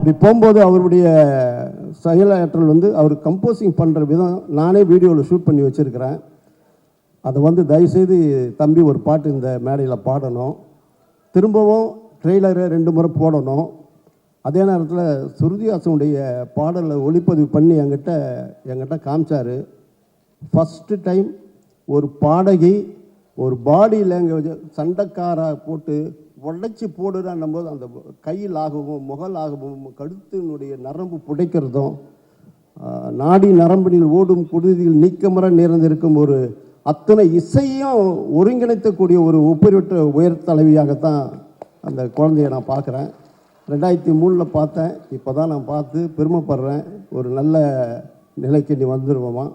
அப்படி போகும்போது அவருடைய செயலாற்றல் வந்து அவர் கம்போசிங் பண்ணுற விதம் நானே வீடியோவில் ஷூட் பண்ணி வச்சுருக்கிறேன். அதை வந்து தயவுசெய்து தம்பி ஒரு பாட்டு இந்த மேடையில் பாடணும், திரும்பவும் ட்ரெய்லரை 2 முறை போடணும். அதே நேரத்தில் ஸ்ருதிஹாசனுடைய பாடலை ஒளிப்பதிவு பண்ணி என்கிட்ட காமிச்சார். ஃபஸ்ட்டு டைம் ஒரு பாடகி ஒரு பாடி லாங்குவேஜ் சண்டைக்காரா போட்டு உடைச்சி போடுறான்னும் போது அந்த கையில் ஆகவும் முகலாகவும் கழுத்தினுடைய நரம்பு புடைக்கிறதும் நாடி நரம்பினில் ஓடும் குருதியில் நீக்கமர நேர்ந்திருக்கும் ஒரு அத்தனை இசையும் ஒருங்கிணைத்தக்கூடிய ஒரு ஒப்பற்ற உயர் தலைவியாகத்தான் அந்த குழந்தைய நான் பார்க்குறேன். 2003 பார்த்தேன். இப்போ தான் நான் பார்த்து பெருமைப்படுறேன். ஒரு நல்ல நிலைக்கு நீ வந்துடுவோமா.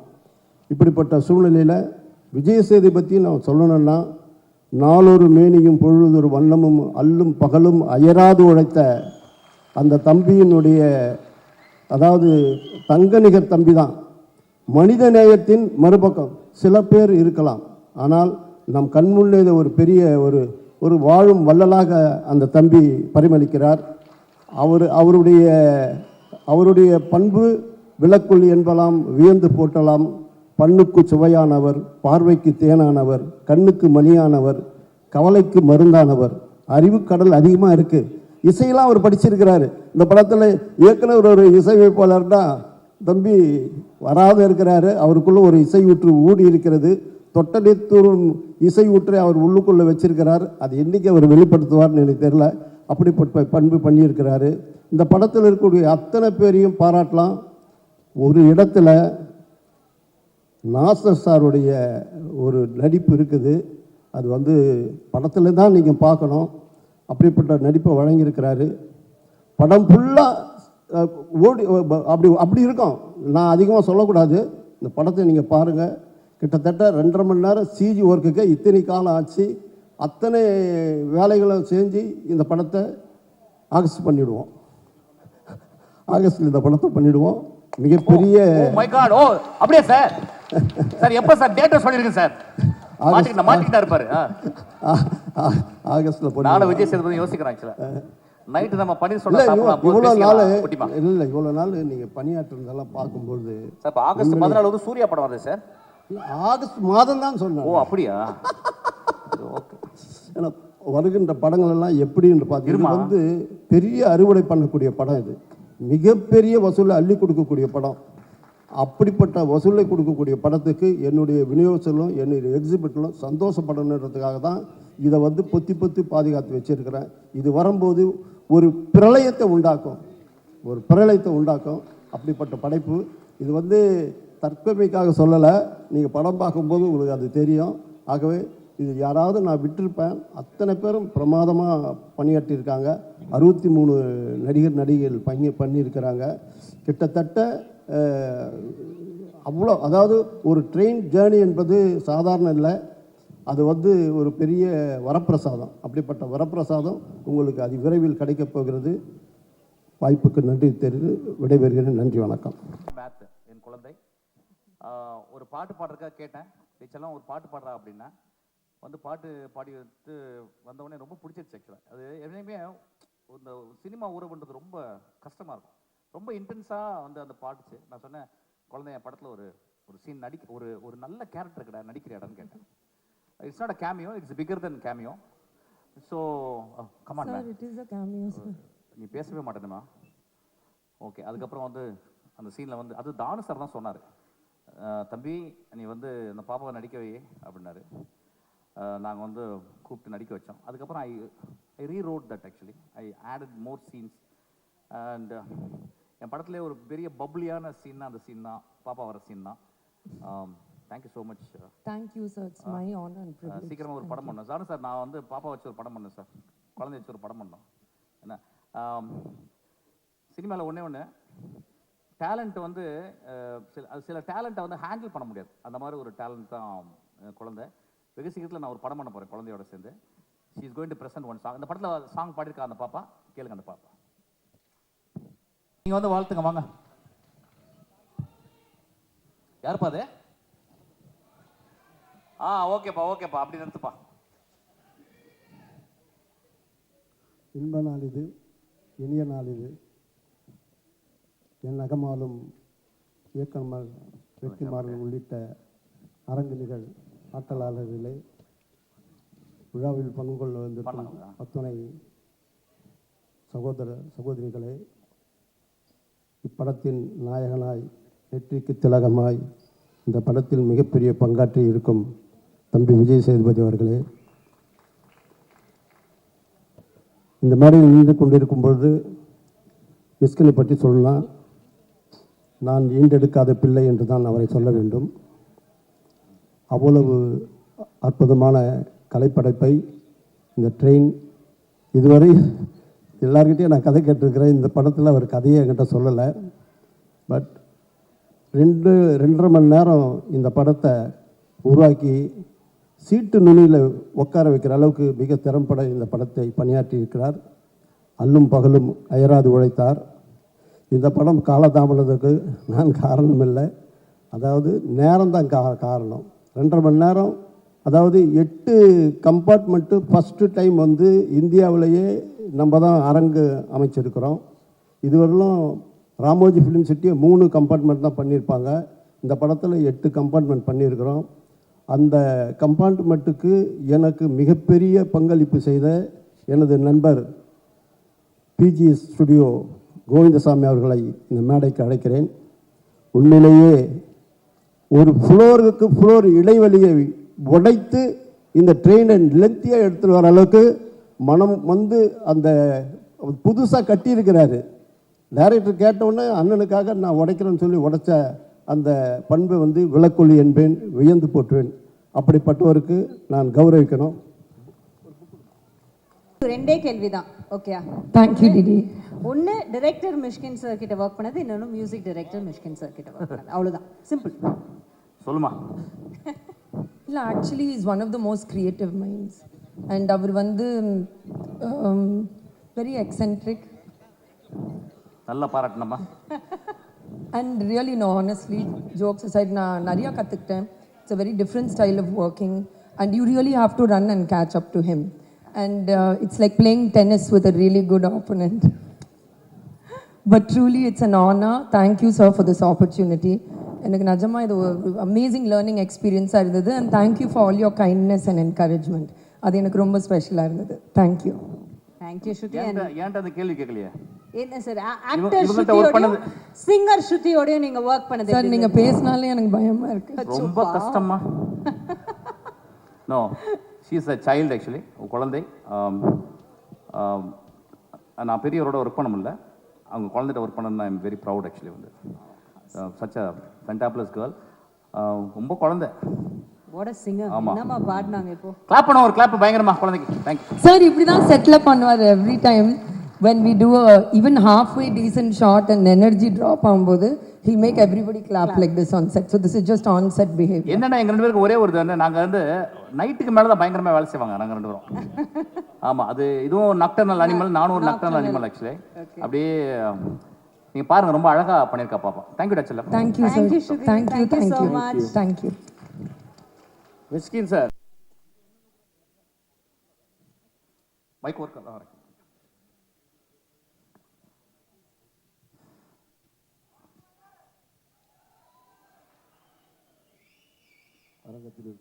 இப்படிப்பட்ட சூழ்நிலையில் விஜய் சேதுபதி நான் சொல்லணும்னா, நாளொரு மேனியும் பொழுதொரு வண்ணமும் அல்லும் பகலும் அயராது உழைத்த அந்த தம்பியினுடைய, அதாவது தங்கநிகர் தம்பி தான். மனித நேயத்தின் மறுபக்கம் சில பேர் இருக்கலாம், ஆனால் நம் கண்முன்னே ஒரு பெரிய ஒரு வாழும் வள்ளலாக அந்த தம்பி பரிமளிக்கிறார். அவருடைய பண்பு விளக்குள் என்பலாம், வியந்து போட்டலாம். பண்ணுக்கு சுவையானவர், பார்வைக்கு தேனானவர், கண்ணுக்கு மணியானவர், கவலைக்கு மருந்தானவர். அறிவு கடல் அதிகமாக இருக்குது. இசையெல்லாம் அவர் படிச்சிருக்கிறாரு. இந்த படத்தில் இயக்குனர் ஒரு இசையமைப்பாளர்னா தம்பி வராத இருக்கிறாரு. அவருக்குள்ள ஒரு இசை ஊற்று ஊடி இருக்கிறது. தொட்டடித்தூரும் இசை ஊற்றை அவர் உள்ளுக்குள்ளே வச்சிருக்கிறார். அது என்றைக்கு அவர் வெளிப்படுத்துவார்னு எனக்கு தெரியல. அப்படிப்பட்ட பண்பு பண்ணியிருக்கிறாரு. இந்த படத்தில் இருக்கக்கூடிய அத்தனை பேரையும் பாராட்டலாம். ஒரு இடத்துல நாசர் சாருடைய ஒரு நடிப்பு இருக்குது. அது வந்து படத்தில் தான் நீங்கள் பார்க்கணும். அப்படிப்பட்ட நடிப்பை வழங்கியிருக்கிறாரு. படம் ஃபுல்லாக ஓடி அப்படி இருக்கும். நான் அதிகமாக சொல்லக்கூடாது. இந்த படத்தை நீங்கள் பாருங்கள். கிட்டத்தட்ட 2.5 மணி நேரம் சிஜி ஒர்க்குக்கு இத்தனை காலம் ஆச்சு. அத்தனை வேலைகளை செஞ்சு இந்த படத்தை ஆகஸ்ட் பண்ணிவிடுவோம். ஆகஸ்டில் இந்த படத்தை பண்ணிவிடுவோம். மிகப்பெரிய அப்படியே சார் சார் எப்போ சார் டேட்டை சொல்லியிருக்கேன் சார். மாட்டிக்கிட்டா இருப்பாரு. ஆகஸ்ட்ல போய் நாளை விஜய் சேதுபதி யோசிக்கிறேன். ஆக்சுவலாக நைட்டு நம்ம பண்ணி சொல்ல இவ்வளோ நாள் நீங்கள் பணியாற்றுறதெல்லாம் பார்க்கும்போது சார் இப்போ ஆகஸ்ட் 14 வந்து சூர்யா படம் வருது சார். ஆகஸ்ட் மாதம் தான் சொன்னேன். ஓ அப்படியா? ஓகே. ஏன்னா வருகின்ற படங்கள் எல்லாம் எப்படின்னு பார்த்தீங்கன்னா வந்து பெரிய அறுவடை பண்ணக்கூடிய படம். இது மிகப்பெரிய வசூலை அள்ளி கொடுக்கக்கூடிய படம். அப்படிப்பட்ட வசூலை கொடுக்கக்கூடிய படத்துக்கு என்னுடைய விநியோகத்திலும் என்னுடைய எக்ஸிபிட்டிலும் சந்தோஷப்படணுன்றதுக்காக தான் இதை வந்து பொத்தி பாதுகாத்து வச்சிருக்கிறேன். இது வரும்போது ஒரு பிரளயத்தை உண்டாக்கும். அப்படிப்பட்ட படைப்பு இது வந்து தற்பெருமைக்காக சொல்லலை. நீங்கள் படம் பார்க்கும்போது உங்களுக்கு அது தெரியும். ஆகவே இது யாராவது நான் விட்டிருப்பேன். அத்தனை பேரும் பிரமாதமாக பணியாற்றியிருக்காங்க. 63 நடிகைகள் பண்ணியிருக்கிறாங்க. கிட்டத்தட்ட அவ்வளோ, அதாவது ஒரு ட்ரெயின் ஜேர்னி என்பது சாதாரண இல்லை. அது வந்து ஒரு பெரிய வரப்பிரசாதம். அப்படிப்பட்ட வரப்பிரசாதம் உங்களுக்கு அது விரைவில் கிடைக்கப் போகிறது. வாய்ப்புக்கு நன்றி தெரிந்து விடைபெறுகிறேன். நன்றி, வணக்கம். என் குழந்தை ஒரு பாட்டு பாடுறதுக்காக கேட்டேன். டீச்சர்லாம் ஒரு பாட்டு பாடுறா அப்படின்னா வந்து பாட்டு பாடி வந்து வந்தவொடனே ரொம்ப பிடிச்சிருச்சு. ஆக்சுவலாக அது எப்பயுமே இந்த சினிமா உறவுன்றது ரொம்ப கஷ்டமாக இருக்கும். ரொம்ப இன்டென்ஸாக வந்து அந்த பாட்டுச்சு. நான் சொன்னேன், குழந்தைய படத்தில் ஒரு சீன் ஒரு நல்ல கேரக்டர் நடிக்கிறியாடான்னு கேட்டேன். It's not a cameo, it's figure then cameo. So come on ma'am, it is a cameo sir. நீ பேசவே மாட்டேனுமா? ஓகே. அதுக்கப்புறம் வந்து அந்த சீனில் வந்து அது தானு சார் தான் சொன்னார், தம்பி நீ வந்து அந்த பாப்பாவை நடிக்க வை அப்படின்னாரு. நாங்கள் வந்து கூப்பிட்டு நடிக்க வச்சோம். அதுக்கப்புறம் I reread that. Actually I added more scenes. And என் படத்துலேயே ஒரு பெரிய பப்ளியான சீன்னா அந்த சீன் தான், பாப்பா வர சீன் தான். Thank you so much. Thank you sir, it's my honour and privilege. சீக்கிரமாக ஒரு படம் பண்ணோம் சார். நான் வந்து பாப்பா வச்சு ஒரு படம் பண்ணேன் சார். குழந்தை வச்சு ஒரு படம் பண்ணோம். என்ன சினிமாவில் ஒன்று டேலண்ட் வந்து சில டேலண்ட்டை வந்து ஹேண்டில் பண்ண முடியாது. அந்த மாதிரி ஒரு டேலண்ட் தான் குழந்தை. வெகு சீக்கிரத்தில் நான் ஒரு படம் பண்ண போகிறேன் குழந்தையோட சேர்ந்து. She is going to present one song. அந்த படத்தில் சாங் பாடியிருக்கா அந்த பாப்பா. கேளுங்க அந்த பாப்பா. நீங்கள் வந்து வாழ்த்துங்க, வாங்க. யாருப்பா அது? ஓகேப்பா அப்படி நிறுத்துப்பா. இன்ப நாள் இது, இனிய நாள் இது. என் நகமாலும் இயக்குனர் வெற்றிமாறன் உள்ளிட்ட அரங்கினிகள் ஆற்றலாளர்களே, விழாவில் பங்கு கொள்ள வந்திருக்கும் அத்துணை சகோதர சகோதரிகளே, இப்படத்தின் நாயகனாய் நெற்றிக்கு திலகமாய் இந்த படத்தில் மிகப்பெரிய பங்காற்றி இருக்கும் தம்பி விஜய் சேதுபதி அவர்களே, இந்த மேடையில் நின்று கொண்டிருக்கும் பொழுது மிஸ்கினை பற்றி சொல்லலாம். நான் ஈண்டெடுக்காத பிள்ளை என்று தான் அவரை சொல்ல வேண்டும். அவ்வளவு அற்புதமான கலைப்படைப்பை இந்த ட்ரெயின் இதுவரை எல்லார்கிட்டையும் நான் கதை கேட்டிருக்கிறேன். இந்த படத்தில் அவர் கதையை என்கிட்ட சொல்லலை. பட் 2.5 மணி நேரம் இந்த படத்தை உருவாக்கி சீட்டு நுனியில் உட்கார வைக்கிற அளவுக்கு மிக திறம்பட இந்த படத்தை பணியாற்றி இருக்கிறார். அல்லும் பகலும் அயராது உழைத்தார். இந்த படம் காலதாமதத்துக்கு நான் காரணம் இல்லை, அதாவது நேரம்தான் காரணம். 2.5 மணி நேரம், அதாவது 8 கம்பார்ட்மெண்ட்டு ஃபஸ்ட்டு டைம் வந்து இந்தியாவிலேயே நம்ம தான் அரங்கு அமைச்சிருக்கிறோம். இதுவரையிலும் ராமோஜி ஃபிலிம் சிட்டியை 3 கம்பார்ட்மெண்ட் தான் பண்ணியிருப்பாங்க. இந்த படத்தில் 8 கம்பார்ட்மெண்ட் பண்ணியிருக்கிறோம். அந்த கம்பார்ட்மெண்ட்டுக்கு எனக்கு மிகப்பெரிய பங்களிப்பு செய்த எனது நண்பர் பிஜி ஸ்டுடியோ கோவிந்தசாமி அவர்களை இந்த மேடைக்கு அழைக்கிறேன். உண்மையிலேயே ஒரு ஃப்ளோருக்கு ஃப்ளோர் இடைவெளியை உடைத்து இந்த ட்ரெயினை லென்த்தியாக எடுத்துகிட்டு வர அளவுக்கு மனம் வந்து அந்த புதுசாக கட்டியிருக்கிறாரு. டைரக்டர் கேட்டவுடனே அண்ணனுக்காக நான் உடைக்கிறேன்னு சொல்லி உடைச்ச அந்த பண்பை வந்து விளக்கொலி என்பேன், வியந்து போற்றுவேன். அப்படிப்பட்டவருக்கு நான் கௌரவிக்கணும். 2 கேள்விதான். ஓகேயா? Thank you, Didi. ஒன்று டைரக்டர் மிஷ்கின் சார் கிட்ட ஒர்க் பண்ணது, இன்னொன்று மியூசிக் டைரக்டர் மிஷ்கின் சார் கிட்ட ஒர்க் பண்ணது. அவ்வளோதான், சிம்பிள். சொல்லுமா. இல்லை, actually is one of the most creative minds. And அவர் வந்து வெரி எக்ஸென்ட்ரிக் நல்லா பாராட்டணுமா. And really no, honestly jokes aside நான் நிறையா கற்றுக்கிட்டேன். It's a very different style of working and you really have to run and catch up to him. And it's like playing tennis with a really good opponent. But truly it's an honor. Thank you sir for this opportunity. எனக்கு நிஜமா இது ஒரு amazing learning எக்ஸ்பீரியன்ஸாக இருந்தது. And thank you for all your kindness and encouragement. அது எனக்கு ரொம்ப ஸ்பெஷலாக இருந்தது. தேங்க்யூ. தேங்க்யூ ஸ்ருதி. ஏன்டா அந்த கேள்வி கேட்கலையே? என்ன சார், ஆக்டர் ஸ்ருதியோட சிங்கர் ஸ்ருதியோட நீங்க ஒர்க் பண்ணது சார், நீங்க பேசினாலே எனக்கு பயமா இருக்கு. ரொம்ப கஷ்டமா? No, she is a child actually, குழந்தை. நான் பெரியவரோட ஒர்க் பண்ண முடியல, அவங்க குழந்தைகிட்ட ஒர்க் பண்ணணும்னா I am very proud actually. வந்து சச் அ ஃபென்டாப்ளஸ் கேர்ள். ரொம்ப குழந்தை. What a singer. என்னமா பாடுனாங்க இப்போ. கிளாப் பண்ண, ஒரு கிளாப் பயங்கரமா குழந்தைக்கு. Thank you sir. இப்படி தான் செட்டில் பண்ணுவார் every time when we do a even halfway decent shot and energy drop ஆகும்போது he'll make everybody clap like this on set. So this is just on set behavior. என்னன்னா எங்க 2 பேருக்கு ஒரே ஒரு இது, நாங்க வந்து நைட்டுக்கு மேல தான் பயங்கரமா வேலை செய்வாங்க நாங்க 2 பேரும். ஆமா, அது இதுவும் நக்டர்னல் அனிமல், நானும் ஒரு நக்டர்னல் அனிமல் ஆக்சுவலி. அப்படியே நீங்க பாருங்க, ரொம்ப அழகா பண்ணிருக்கா பாப்பா. தேங்க்யூ டச்சல. Thank you sir. Thank you so much. Thank you. Mysskin sir mic work ஆகுதா? அரங்கத்தில்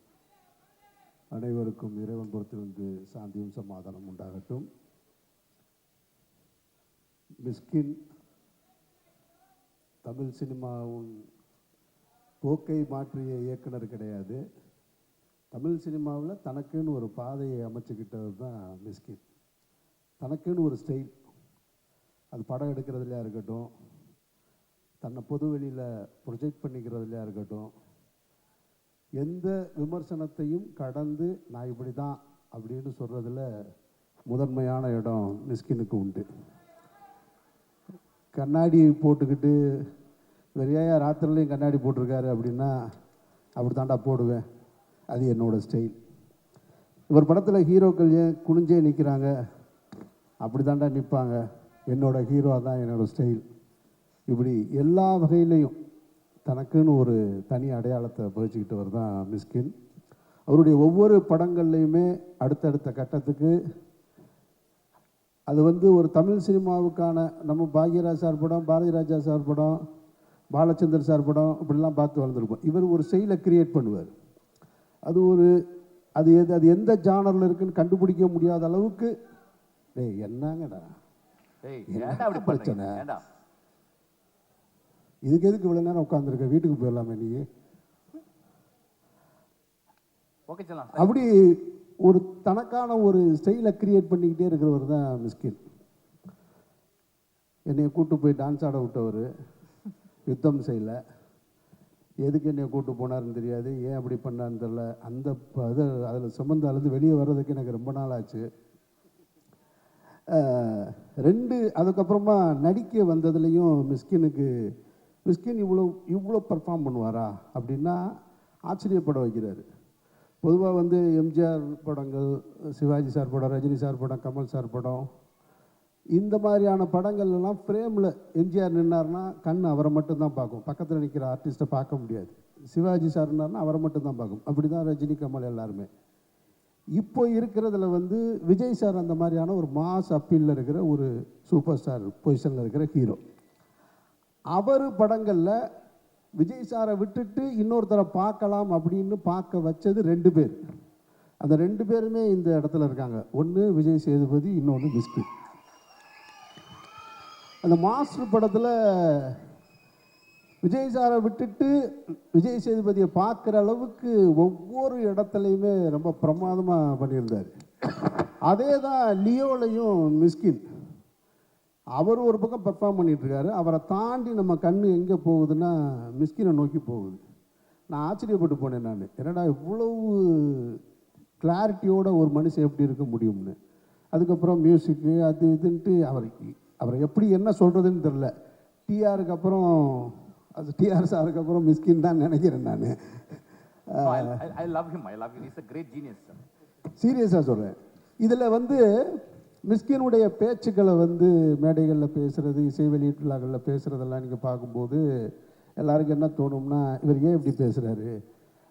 அனைவருக்கும் இறைவன் புறத்திலிருந்து சாந்தியும் சமாதானம் உண்டாகட்டும். மிஸ்கின் தமிழ் சினிமாவின் போக்கை மாற்றிய இயக்குனர் கிடையாது. தமிழ் சினிமாவில் தனக்குன்னு ஒரு பாதையை அமைச்சுக்கிட்டது தான் மிஸ்கின். தனக்குன்னு ஒரு ஸ்டைல், அது படம் எடுக்கிறதுலையா இருக்கட்டும், தன்னை பொதுவெளியில் ப்ரொஜெக்ட் பண்ணிக்கிறதுலையா இருக்கட்டும், எந்த விமர்சனத்தையும் கடந்து நான் இப்படி தான் அப்படின்னு சொல்கிறதுல முதன்மையான இடம் மிஸ்கினுக்கு உண்டு. கண்ணாடி போட்டுக்கிட்டு வெறியா ராத்திரிலையும் கண்ணாடி போட்டிருக்காரு அப்படின்னா அப்படி தாண்டா போடுவேன், அது என்னோடய ஸ்டைல். இவர் படத்தில் ஹீரோக்கள் ஏன் குனிஞ்சே நிற்கிறாங்க, அப்படி தாண்டா நிற்பாங்க, என்னோடய ஹீரோ தான் என்னோடய ஸ்டைல். இப்படி எல்லா வகையிலையும் தனக்குன்னு ஒரு தனி அடையாளத்தை பதிச்சுக்கிட்டவர் தான் மிஸ்கின். அவருடைய ஒவ்வொரு படங்கள்லையுமே அடுத்தடுத்த கட்டத்துக்கு அது வந்து ஒரு தமிழ் சினிமாவுக்கான நம்ம பாக்யராஜ் சார் படம், பாரதி ராஜா சார் படம், பாலச்சந்தர் சார் படம் இப்படிலாம் பார்த்து வளர்ந்துருப்போம். இவர் ஒரு செயலை கிரியேட் பண்ணுவார். அது ஒரு அது எந்த ஜானரில் இருக்குன்னு கண்டுபிடிக்க முடியாத அளவுக்கு டேய் என்னங்கடா ஏன்டா அப்படி பிரச்சனை? பிரச்சனை ஏன்டா? இதுக்கு எதுக்கு இவ்வளோ நேரம் உட்காந்துருக்க? வீட்டுக்கு போயிடலாமே நீ. ஓகே சொல்லலாம். அப்படி ஒரு தனக்கான ஒரு ஸ்டைலை கிரியேட் பண்ணிக்கிட்டே இருக்கிறவர் தான் மிஸ்கின். என்னைய கூட்டு போய் டான்ஸ் ஆட விட்டவர், யுத்தம் செய்யல. எதுக்கு என்னை கூட்டு போனாருன்னு தெரியாது, ஏன் அப்படி பண்ணான்னு தெரில. அந்த இது அதில் சுமந்து அழுது வெளியே வர்றதுக்கு எனக்கு ரொம்ப நாள் ஆச்சு. அதுக்கப்புறமா நடிக்க வந்ததுலேயும் மிஸ்கின் இவ்வளோ பர்ஃபார்ம் பண்ணுவாரா அப்படின்னா ஆச்சரியப்பட வைக்கிறாரு. பொதுவாக வந்து எம்ஜிஆர் படங்கள், சிவாஜி சார் படம், ரஜினி சார் படம், கமல் சார் படம், இந்த மாதிரியான படங்கள்லாம் ஃப்ரேமில் எம்ஜிஆர் நின்னார்னா கண் அவரை மட்டும்தான் பார்க்கும், பக்கத்தில் நிற்கிற ஆர்டிஸ்ட்டை பார்க்க முடியாது. சிவாஜி சார் நின்னார்னா அவரை மட்டும்தான் பார்க்கும். அப்படி தான் ரஜினி, கமல் எல்லாருமே. இப்போ இருக்கிறதுல வந்து விஜய் சார் அந்த மாதிரியான ஒரு மாஸ் அப்பீலில் இருக்கிற ஒரு சூப்பர் ஸ்டார் பொசிஷனில் இருக்கிற ஹீரோ. அவர் படங்களில் விஜய் சாரை விட்டுட்டு இன்னொருத்தரை பார்க்கலாம் அப்படின்னு பார்க்க வச்சது 2 பேர். அந்த 2 பேருமே இந்த இடத்துல இருக்காங்க. ஒன்று விஜய் சேதுபதி, இன்னொன்று மிஸ்கின். அந்த மாஸ்டர் படத்தில் விஜய் சாரை விட்டுட்டு விஜய் சேதுபதியை பார்க்குற அளவுக்கு ஒவ்வொரு இடத்துலையுமே ரொம்ப பிரமாதமாக பண்ணியிருந்தார். அதே தான் லியோலையும் மிஸ்கின். அவர் ஒரு பக்கம் பெர்ஃபார்ம் பண்ணிகிட்ருக்காரு, அவரை தாண்டி நம்ம கண் எங்கே போகுதுன்னா மிஸ்கினை நோக்கி போகுது. நான் ஆச்சரியப்பட்டு போனேன். நான் என்னடா இவ்வளவு கிளாரிட்டியோட ஒரு மனுஷன் எப்படி இருக்க முடியும்னு. அதுக்கப்புறம் மியூசிக்கு அது இதுன்ட்டு அவரை எப்படி என்ன சொல்கிறதுன்னு தெரில. டிஆருக்கு அப்புறம் டிஆர் சாருக்கு அப்புறம் மிஸ்கின் தான் நினைக்கிறேன் நான். I love him. He's a great genius. சீரியஸாக சொல்கிறேன். இதில் வந்து மிஸ்கினுடைய பேச்சுக்களை வந்து மேடைகளில் பேசுகிறது, இசை வெளியீட்டு விழாக்களில் பேசுகிறதெல்லாம் நீங்கள் பார்க்கும்போது எல்லாருக்கும் என்ன தோணும்னா, இவர் ஏன் இப்படி பேசுகிறாரு,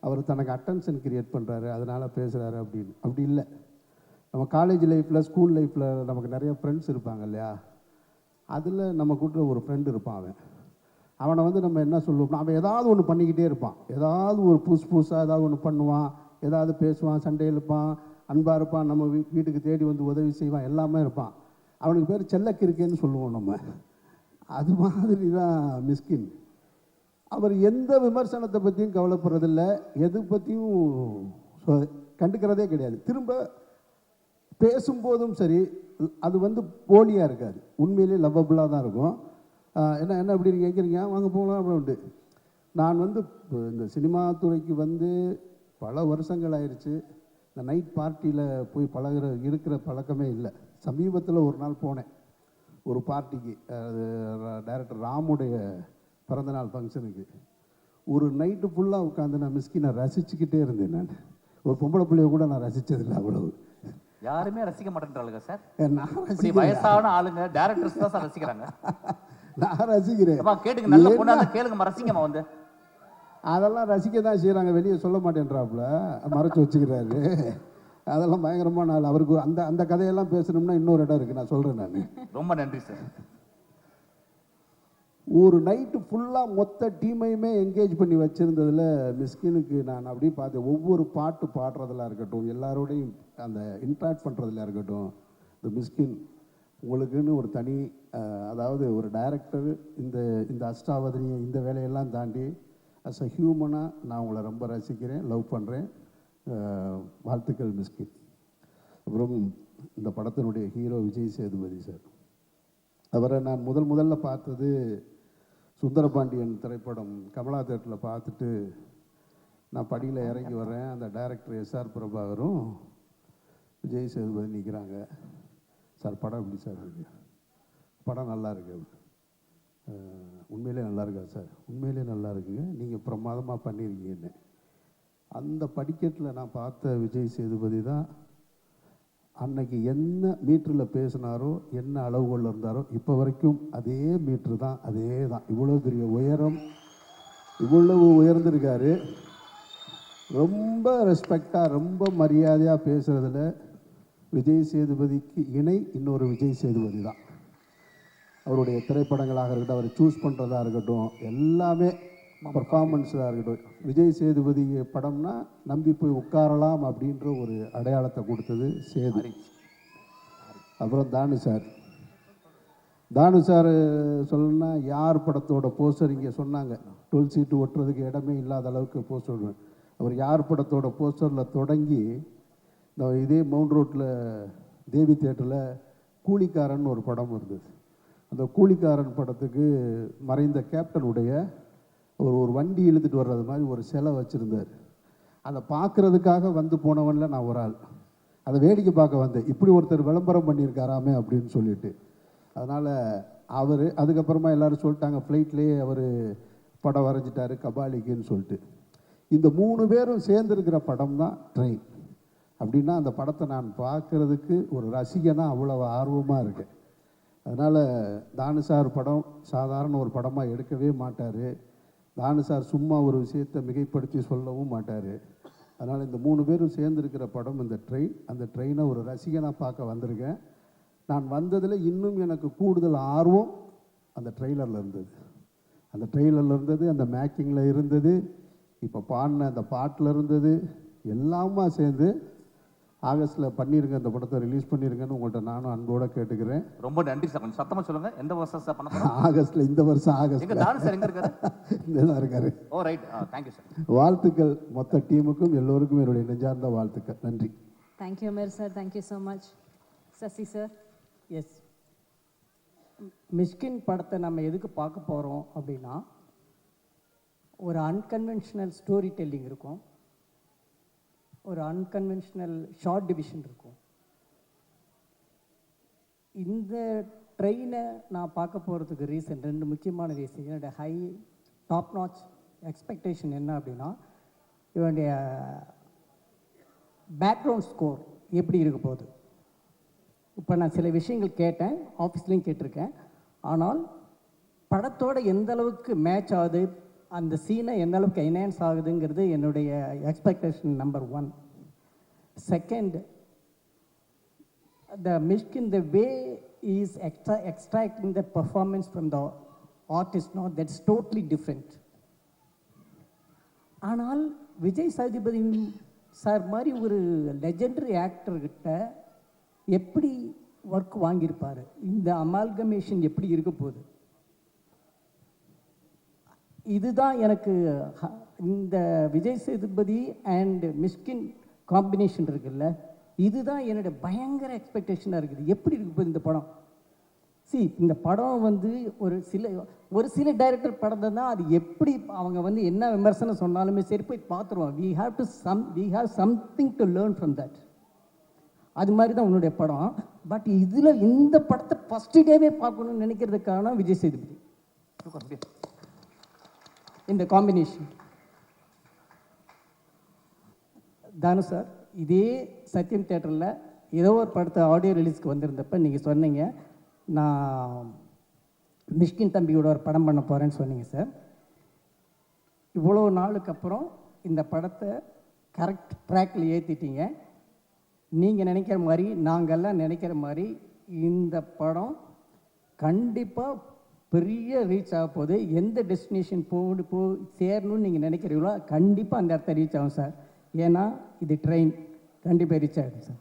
அவர் தனக்கு அட்டென்ஷன் கிரியேட் பண்ணுறாரு அதனால் பேசுகிறாரு அப்படின்னு. அப்படி இல்லை. நம்ம காலேஜ் லைஃப்பில், ஸ்கூல் லைஃப்பில் நமக்கு நிறைய ஃப்ரெண்ட்ஸ் இருப்பாங்க இல்லையா, அதில் நம்ம கூட ஒரு ஃப்ரெண்டு இருப்பான். அவனை வந்து நம்ம என்ன சொல்லுவோம்னா, அவன் ஏதாவது ஒன்று பண்ணிக்கிட்டே இருப்பான். ஏதாவது ஒரு புதுசாக ஏதாவது ஒன்று பண்ணுவான், ஏதாவது பேசுவான், சண்டை இழுப்பான், அன்பாக இருப்பான், நம்ம வீட்டுக்கு தேடி வந்து உதவி செய்வான், எல்லாமே இருப்பான். அவனுக்கு பேர் செல்லக்கிருக்கேன்னு சொல்லுவோம் நம்ம. அது மாதிரி தான் மிஸ்கின். அவர் எந்த விமர்சனத்தை பற்றியும் கவலைப்படுறதில்லை, எது பற்றியும் கண்டுக்கிறதே கிடையாது. திரும்ப பேசும்போதும் சரி, அது வந்து போலியாக இருக்காது, உண்மையிலே லவ்வபுளாக தான் இருக்கும். என்ன இப்படி நீங்கள் கேட்குறீங்க, வாங்க போகலாம் அப்படின்ட்டு. நான் வந்து இந்த சினிமா துறைக்கு வந்து பல வருஷங்கள் ஆயிடுச்சு. இந்த நைட் பார்ட்டியில் போய் இருக்கிற பழக்கமே இல்லை. சமீபத்தில் ஒரு நாள் போனேன் ஒரு பார்ட்டிக்கு, அது டைரக்டர் ராமுடைய பிறந்தநாள் ஃபங்க்ஷனுக்கு. ஒரு நைட்டு ஃபுல்லாக உட்காந்து நான் மிஸ்கினை ரசிச்சுக்கிட்டே இருந்தேன். நான் ஒரு பொம்பளை பிள்ளைய கூட நான் ரசித்ததில்லை அவ்வளவு. யாருமே ரசிக்க மாட்டேன்றாளுங்க சார். நான் வயசான ஆளுங்க டேரக்டர்ஸ் தான் சார் ரசிக்கிறாங்க. நான் ரசிக்கிறேன். கேட்டுங்க, நல்ல பொண்ணா கேளுங்க, ரசிங்கம்மா வந்து. அதெல்லாம் ரசிக்க தான் செய்கிறாங்க, வெளியே சொல்ல மாட்டேன்றாப்புல, மறைச்சி வச்சுக்கிறாரு. அதெல்லாம் பயங்கரமான ஆள். அவருக்கு அந்த கதையெல்லாம் பேசணும்னா இன்னொரு இடம் இருக்குது, நான் சொல்கிறேன். நான் ரொம்ப நன்றி சார். ஒரு நைட்டு ஃபுல்லாக மொத்த டீமையுமே என்கேஜ் பண்ணி வச்சுருந்ததில் மிஸ்கினுக்கு நான் அப்படியே பார்த்தேன். ஒவ்வொரு பாட்டு பாடுறதுல இருக்கட்டும், எல்லாரோடையும் அந்த இன்ட்ராக்ட் பண்ணுறதுல இருக்கட்டும், இந்த மிஸ்கின் உங்களுக்குன்னு ஒரு தனி, அதாவது ஒரு டைரக்டர் இந்த அஷ்டாவதினியை இந்த வேலையெல்லாம் தாண்டி அஸ் அ ஹியூமனாக நான் உங்களை ரொம்ப ரசிக்கிறேன், லவ் பண்ணுறேன். வாழ்த்துக்கள் மிஸ்கின். அப்புறம் இந்த படத்தினுடைய ஹீரோ விஜய் சேதுபதி சார். அவரை நான் முதல்ல பார்த்தது சுந்தரபாண்டியன் திரைப்படம் கமலா தேட்டரில் பார்த்துட்டு நான் படியில் இறங்கி வரேன். அந்த டைரக்டர் எஸ்ஆர் பிரபாகரும் விஜய் சேதுபதி நிற்கிறாங்க. சார் படம் எப்படி சார் இருக்கு? படம் நல்லா இருக்கு. உண்மையிலே நல்லா இருக்கா சார்? உண்மையிலே நல்லா இருக்குங்க, நீங்கள் பிரமாதமாக பண்ணியிருக்கீங்கன்னு. அந்த படிக்கட்டில் நான் பார்த்த விஜய் சேதுபதி தான் அன்னைக்கு என்ன மீட்டரில் பேசினாரோ, என்ன அளவுகளில் இருந்தாரோ, இப்போ வரைக்கும் அதே மீட்ரு தான், அதே தான். இவ்வளோ பெரிய உயரம், இவ்வளவு உயர்ந்திருக்காரு. ரொம்ப ரெஸ்பெக்டாக, ரொம்ப மரியாதையாக பேசுகிறதுல விஜய் சேதுபதிக்கு இணை இன்னொரு விஜய் சேதுபதி தான். அவருடைய திரைப்படங்களாக இருக்கட்டும், அவர் சூஸ் பண்ணுறதா இருக்கட்டும், எல்லாமே பர்ஃபார்மன்ஸாக இருக்கட்டும். விஜய் சேதுபதி படம்னா நம்பி போய் உட்காரலாம் அப்படின்ற ஒரு அடையாளத்தை கொடுத்தது சேது. அப்புறம் தானு சார் சொல்லணும்னா யார் படத்தோட போஸ்டர் இங்கே சொன்னாங்க, 12 சீட்டு ஒட்டுறதுக்கு இடமே இல்லாத அளவுக்கு போஸ்டர். அவர் யார் படத்தோட போஸ்டரில் தொடங்கி இந்த இதே மவுண்ட் ரோட்டில் தேவி தியேட்டரில் கூலிக்காரன் ஒரு படம் இருந்தது. அந்த கூலிக்காரன் படத்துக்கு மறைந்த கேப்டனுடைய ஒரு வண்டி இழுத்துட்டு வர்றது மாதிரி ஒரு சிலை வச்சுருந்தார். அதை பார்க்குறதுக்காக வந்து போனவன்ல நான் ஒரு ஆள். அதை வேடிக்கை பார்க்க வந்தேன், இப்படி ஒருத்தர் விளம்பரம் பண்ணியிருக்காராமே அப்படின்னு சொல்லிட்டு. அதனால் அவர் அதுக்கப்புறமா எல்லோரும் சொல்லிட்டாங்க, ஃப்ளைட்லேயே அவர் படம் வரைஞ்சிட்டாரு கபாலிக்குன்னு சொல்லிட்டு. இந்த 3 பேரும் சேர்ந்துருக்கிற படம் தான் ட்ரெயின். அப்படின்னா அந்த படத்தை நான் பார்க்குறதுக்கு ஒரு ரசிகனாக அவ்வளோ ஆர்வமாக இருக்கேன். அதனால் தானு சார் படம் சாதாரண ஒரு படமாக எடுக்கவே மாட்டார். தானு சார் சும்மா ஒரு விஷயத்தை மிகைப்படுத்தி சொல்லவும் மாட்டார். அதனால் இந்த 3 பேரும் சேர்ந்துருக்கிற படம் இந்த ட்ரெயின். அந்த ட்ரெயினை ஒரு ரசிகனாக பார்க்க வந்திருக்கேன். நான் வந்ததில் இன்னும் எனக்கு கூடுதல் ஆர்வம் அந்த ட்ரெய்லரில் இருந்தது. அந்த மேக்கிங்கில் இருந்தது, இப்போ பாடின அந்த பாட்டில் இருந்தது, எல்லாமா சேர்ந்து ஆகஸ்ட்டில் பண்ணியிருங்க, அந்த படத்தை ரிலீஸ் பண்ணியிருங்கன்னு உங்கள்கிட்ட நானும் அன்போடு கேட்டுக்கிறேன். ரொம்ப நன்றி சார். கொஞ்சம் சத்தமாக சொல்லுங்கள், எந்த வருஷம் சார் பண்ண போகிறோம்? ஆகஸ்ட்டில், இந்த வருஷம் ஆகஸ்ட். தானு சார் எங்கே இருக்காரு? இங்கே தான் இருக்காரு. Oh right, thank you sir. வாழ்த்துக்கள் மொத்த டீமுக்கும், எல்லோருக்கும் என்னுடைய நெஞ்சார்ந்த வாழ்த்துக்கள். நன்றி. Thank you Ameer sir, thank you so much. Sasi sir. Yes, Mysskin படத்தை நம்ம எதுக்கு பார்க்க போகிறோம் அப்படின்னா, ஒரு அன்கன்வென்ஷனல் ஸ்டோரி டெல்லிங் இருக்கும், ஒரு அன்கன்வென்ஷனல் ஷார்ட் டிவிஷன் இருக்கும். இந்த ட்ரெயினை நான் பார்க்க போகிறதுக்கு ரீசன் 2 முக்கியமான ரீசன். என்னுடைய டாப் நாச் எக்ஸ்பெக்டேஷன் என்ன அப்படின்னா, இவனுடைய பேக்ரவுண்ட் ஸ்கோர் எப்படி இருக்க போகுது. இப்போ நான் சில விஷயங்கள் கேட்டேன், ஆஃபீஸ்லேயும் கேட்டிருக்கேன். ஆனால் படத்தோட எந்த அளவுக்கு மேட்ச் ஆகுது, அந்த சீனை எந்த அளவுக்கு என்ஹான்ஸ் ஆகுதுங்கிறது என்னுடைய expectation number 1. Second, the Mishkin, the way he is extracting the performance from the artist, no, that's totally different. ஆனால் விஜய் சேதுபதி சார் மாதிரி ஒரு லெஜெண்டரி ஆக்டர்கிட்ட எப்படி ஒர்க் வாங்கியிருப்பார், இந்த அமால்கமேஷன் எப்படி இருக்க போகுது, இதுதான் எனக்கு இந்த விஜய் சேதுபதி அண்ட் மிஷ்கின் காம்பினேஷன் இருக்குல்ல, இதுதான் என்னுடைய பயங்கர எக்ஸ்பெக்டேஷனாக இருக்குது. எப்படி இருக்க போகுது இந்த படம். இந்த படம் வந்து ஒரு சில டைரக்டர் படம் தான், அது எப்படி அவங்க வந்து என்ன விமர்சனம் சொன்னாலுமே சரி போய் பார்த்துருவோம். we have something to learn from that. அது மாதிரி தான் உன்னுடைய படம். பட் இதில் இந்த படத்தை ஃபஸ்ட்டு டேவே பார்க்கணும்னு நினைக்கிறதுக்கான விஜய் சேதுபதி இந்த காம்பினேஷன். தானு சார், இதே சத்யம் தியேட்டரில் ஏதோ ஒரு படத்தை ஆடியோ ரிலீஸ்க்கு வந்திருந்தப்ப நீங்கள் சொன்னீங்க, நான் மிஷ்கின் தம்பியோட ஒரு படம் பண்ண போகிறேன்னு சொன்னீங்க சார். இவ்வளோ நாளுக்கு அப்புறம் இந்த படத்தை கரெக்ட் ட்ராக்கில் ஏற்றிட்டீங்க. நீங்கள் நினைக்கிற மாதிரி, நாங்கள்லாம் நினைக்கிற மாதிரி இந்த படம் கண்டிப்பாக பெரிய ரீச் ஆக போகுது. எந்த டெஸ்டினேஷன் சேரணும்னு நீங்கள் நினைக்கிறீங்களோ கண்டிப்பாக அந்த இடத்த ரீச் ஆகும் சார். ஏன்னா இது ட்ரெயின், கண்டிப்பாக ரீச் ஆகிடும் சார்.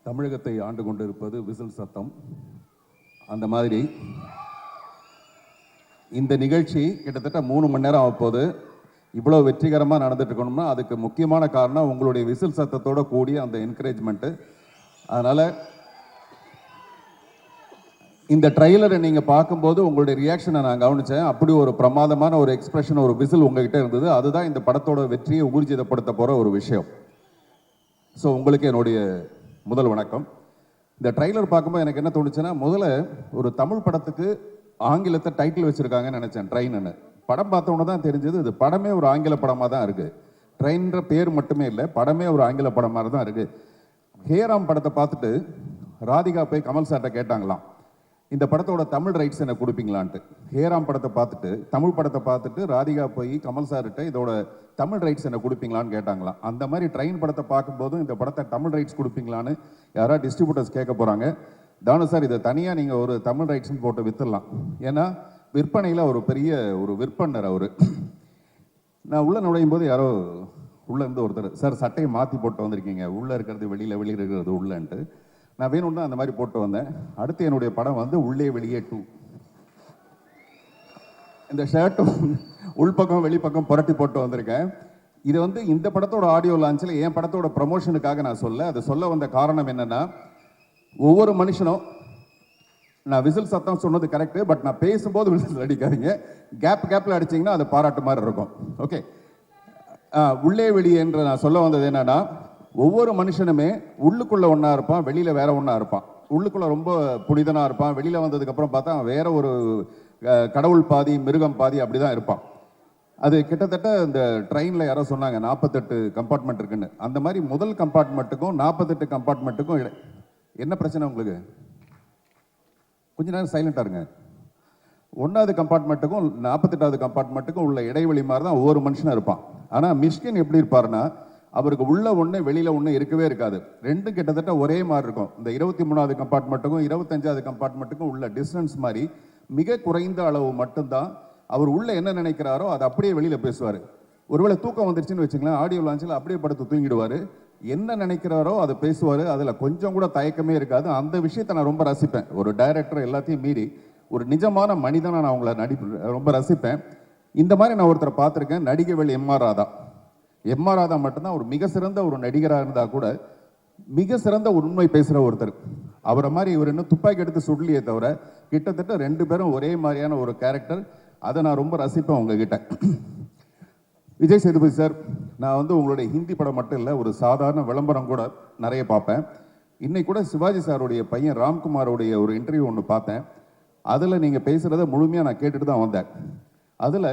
தமிழகத்தை ஆண்டு கொண்டிருப்பது விசில் சத்தம். அந்த மாதிரி இந்த நிகழ்ச்சி கிட்டத்தட்ட 3 மணி நேரம் ஆகப்போகுது. இவ்வளோ வெற்றிகரமாக நடந்துட்டு இருக்கணும்னா அதுக்கு முக்கியமான காரணம் உங்களுடைய விசில் சத்தத்தோடு கூடிய அந்த என்கரேஜ்மெண்ட்டு. அதனால் இந்த ட்ரெய்லரை நீங்கள் பார்க்கும்போது உங்களுடைய ரியாக்ஷனை நான் கவனித்தேன். அப்படி ஒரு பிரமாதமான ஒரு எக்ஸ்பிரஷன், ஒரு விசில் உங்ககிட்ட இருந்தது. அதுதான் இந்த படத்தோட வெற்றியை ஊர்ஜிதப்படுத்த போகிற ஒரு விஷயம். ஸோ உங்களுக்கு என்னுடைய முதல் வணக்கம். இந்த ட்ரெய்லர் பார்க்கும்போது எனக்கு என்ன தோணுச்சுன்னா, முதல்ல ஒரு தமிழ் படத்துக்கு ஆங்கிலத்தை டைட்டில் வச்சுருக்காங்கன்னு நினச்சேன், ட்ரெயின்னு. படம் பார்த்தோன்னு தான் தெரிஞ்சது இது படமே ஒரு ஆங்கில படமாக தான் இருக்குது. ட்ரெயின்ற பேர் மட்டுமே இல்லை, படமே ஒரு ஆங்கில படம் மாதிரி தான் இருக்குது. ஹேராம் படத்தை பார்த்துட்டு ராதிகா போய் கமல் சார்ட்ட கேட்டாங்களாம், இந்த படத்தோட தமிழ் ரைட்ஸ் எனக்கு கொடுப்பீங்களான்ட்டு. ஹேராம் படத்தை பார்த்துட்டு, தமிழ் படத்தை பார்த்துட்டு ராதிகா போய் கமல் சார்கிட்ட இதோட தமிழ் ரைட்ஸ் என்ன கொடுப்பீங்களான்னு கேட்டாங்களாம். அந்த மாதிரி ட்ரெயின் படத்தை பார்க்கும்போதும் இந்த படத்தை தமிழ் ரைட்ஸ் கொடுப்பீங்களான்னு யாராவது டிஸ்ட்ரிபியூட்டர்ஸ் கேட்க போகிறாங்க. தானு சார் இதை தனியாக நீங்கள் ஒரு தமிழ் ரைட்ஸ்னு போட்டு விற்றுடலாம். ஏன்னா விற்பனையில் ஒரு பெரிய ஒரு விற்பனர் அவர். நான் உள்ளே நுழையும் போது யாரோ உள்ளே இருந்து ஒருத்தர், சார் சட்டையை மாற்றி போட்டு வந்திருக்கீங்க, உள்ளே இருக்கிறது வெளியில், வெளியில் இருக்கிறது உள்ளன்ட்டு. நான் வேணும்னு அந்த மாதிரி போட்டு வந்தேன். அடுத்து என்னுடைய படம் வந்து உள்ளே வெளியே 2. இந்த ஷர்ட்டும் உள்பக்கம் வெளிப்பக்கம் புரட்டி போட்டு வந்திருக்கேன். இது வந்து இந்த படத்தோட ஆடியோ லான்ச்சில் என் படத்தோட ப்ரமோஷனுக்காக நான் அது சொல்ல வந்த காரணம் என்னன்னா, ஒவ்வொரு மனுஷனும், நான் விசில் சத்தம் சொன்னது கரெக்டு, பட் நான் பேசும்போது விசில் அடிக்காதீங்க. கேப்பில் அடிச்சிங்கன்னா அது பாராட்டு மாதிரி இருக்கும். ஓகே, உள்ளே வெளியே என்று நான் சொல்ல வந்தது என்னன்னா, ஒவ்வொரு மனுஷனுமே உள்ளுக்குள்ள ஒன்றா இருப்பான், வெளியில் வேற ஒன்றா இருப்பான். உள்ளுக்குள்ள ரொம்ப புனிதனாக இருப்பான், வெளியில் வந்ததுக்கப்புறம் பார்த்தா வேற ஒரு கடவுள் பாதி மிருகம் பாதி அப்படி தான் இருப்பான். அது கிட்டத்தட்ட இந்த ட்ரெயினில் யாரோ சொன்னாங்க 48 கம்பார்ட்மெண்ட் இருக்குன்னு. அந்த மாதிரி முதல் கம்பார்ட்மெண்ட்டுக்கும் 48 கம்பார்ட்மெண்ட்டுக்கும் என்ன பிரச்சனை உங்களுக்கு? கொஞ்ச நேரம் சைலண்டாக இருங்க. 1வது கம்பார்ட்மெண்ட்டுக்கும் 48வது கம்பார்ட்மெண்ட்டுக்கும் உள்ள இடைவெளி மாதிரி தான் ஒவ்வொரு மனுஷனும் இருப்பான். ஆனால் மிஷ்கின் எப்படி இருப்பாருன்னா, அவருக்கு உள்ள ஒன்று வெளியில் ஒன்று இருக்கவே இருக்காது. ரெண்டும் கிட்டத்தட்ட ஒரே மாதிரி இருக்கும். இந்த 23வது கம்பார்ட்மெண்ட்டுக்கும் 25வது கம்பார்ட்மெண்ட்டுக்கும் உள்ள டிஸ்டன்ஸ் மாதிரி மிக குறைந்த அளவு மட்டும்தான் அவர் உள்ள என்ன நினைக்கிறாரோ அதை அப்படியே வெளியில் பேசுவார். ஒருவேளை தூக்கம் வந்துருச்சுன்னு வச்சுங்களேன், ஆடியோ லான்ச்சில் அப்படியே படுத்து தூங்கிடுவார். என்ன நினைக்கிறாரோ அதை பேசுவார். அதில் கொஞ்சம் கூட தயக்கமே இருக்காது. அந்த விஷயத்தை நான் ரொம்ப ரசிப்பேன். ஒரு டைரக்டர் எல்லாத்தையும் மீறி ஒரு நிஜமான மனிதனை நான் அவங்கள ரொம்ப ரசிப்பேன். இந்த மாதிரி நான் ஒருத்தரை பார்த்துருக்கேன், நடிகவேல் எம்.ஆர். ராதா. எம்.ஆர். ராதா மட்டும்தான் ஒரு மிக சிறந்த ஒரு நடிகராக இருந்தால் கூட மிக சிறந்த உண்மை பேசுகிற ஒருத்தர். அவரை மாதிரி இவர் இன்னும் துப்பாக்கி எடுத்து சுடலையே தவிர கிட்டத்தட்ட 2 பேரும் ஒரே மாதிரியான ஒரு கேரக்டர். அதை நான் ரொம்ப ரசிப்பேன் உங்ககிட்ட. விஜய் சேதுபதி சார், நான் வந்து உங்களுடைய ஹிந்தி படம் மட்டும் இல்லை, ஒரு சாதாரண விளம்பரம் கூட நிறைய பார்ப்பேன். இன்னைக்கு கூட சிவாஜி சாருடைய பையன் ராம்குமாரோடைய ஒரு இன்டர்வியூ ஒன்று பார்த்தேன். அதில் நீங்கள் பேசுகிறத முழுமையாக நான் கேட்டுட்டு தான் வந்தேன். அதில்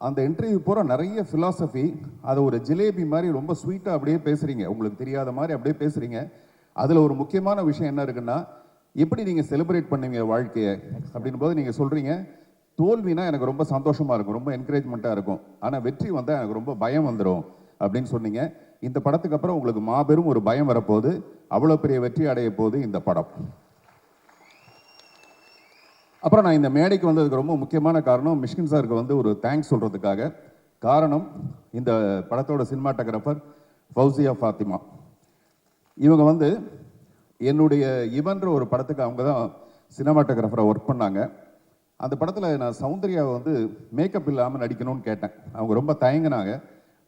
அந்த இன்டர்வியூ பூரா நிறைய ஃபிலாசபி, அதை ஒரு ஜிலேபி மாதிரி ரொம்ப ஸ்வீட்டாக அப்படியே பேசுகிறீங்க, உங்களுக்கு தெரியாத மாதிரி அப்படியே பேசுகிறீங்க. அதில் ஒரு முக்கியமான விஷயம் என்ன இருக்குன்னா, எப்படி நீங்கள் செலிப்ரேட் பண்ணுவீங்க வாழ்க்கையை அப்படின் போது நீங்கள் சொல்கிறீங்க, தோல்வினா எனக்கு ரொம்ப சந்தோஷமாக இருக்கும், ரொம்ப என்கரேஜ்மெண்ட்டாக இருக்கும், ஆனால் வெற்றி வந்தால் எனக்கு ரொம்ப பயம் வந்துடும் அப்படின்னு சொன்னீங்க. இந்த படத்துக்கு அப்புறம் உங்களுக்கு மாபெரும் ஒரு பயம் வரப்போகுது. அவ்வளோ பெரிய வெற்றி அடைய போகுது இந்த படம். அப்புறம் நான் இந்த மேடைக்கு வந்ததுக்கு ரொம்ப முக்கியமான காரணம் மிஷ்கின் சாருக்கு வந்து ஒரு தேங்க்ஸ் சொல்கிறதுக்காக. காரணம், இந்த படத்தோட சினிமாட்டோகிராஃபர் ஃபௌசியா ஃபாத்திமா. இவங்க வந்து என்னுடைய இவன்ற ஒரு படத்துக்கு அவங்க தான் சினிமாட்டோகிராஃபரை ஒர்க் பண்ணாங்க. அந்த படத்தில் நான் சௌந்தர்யாவை வந்து மேக்கப் இல்லாமல் நடிக்கணும்னு கேட்டேன். அவங்க ரொம்ப தயங்கினாங்க.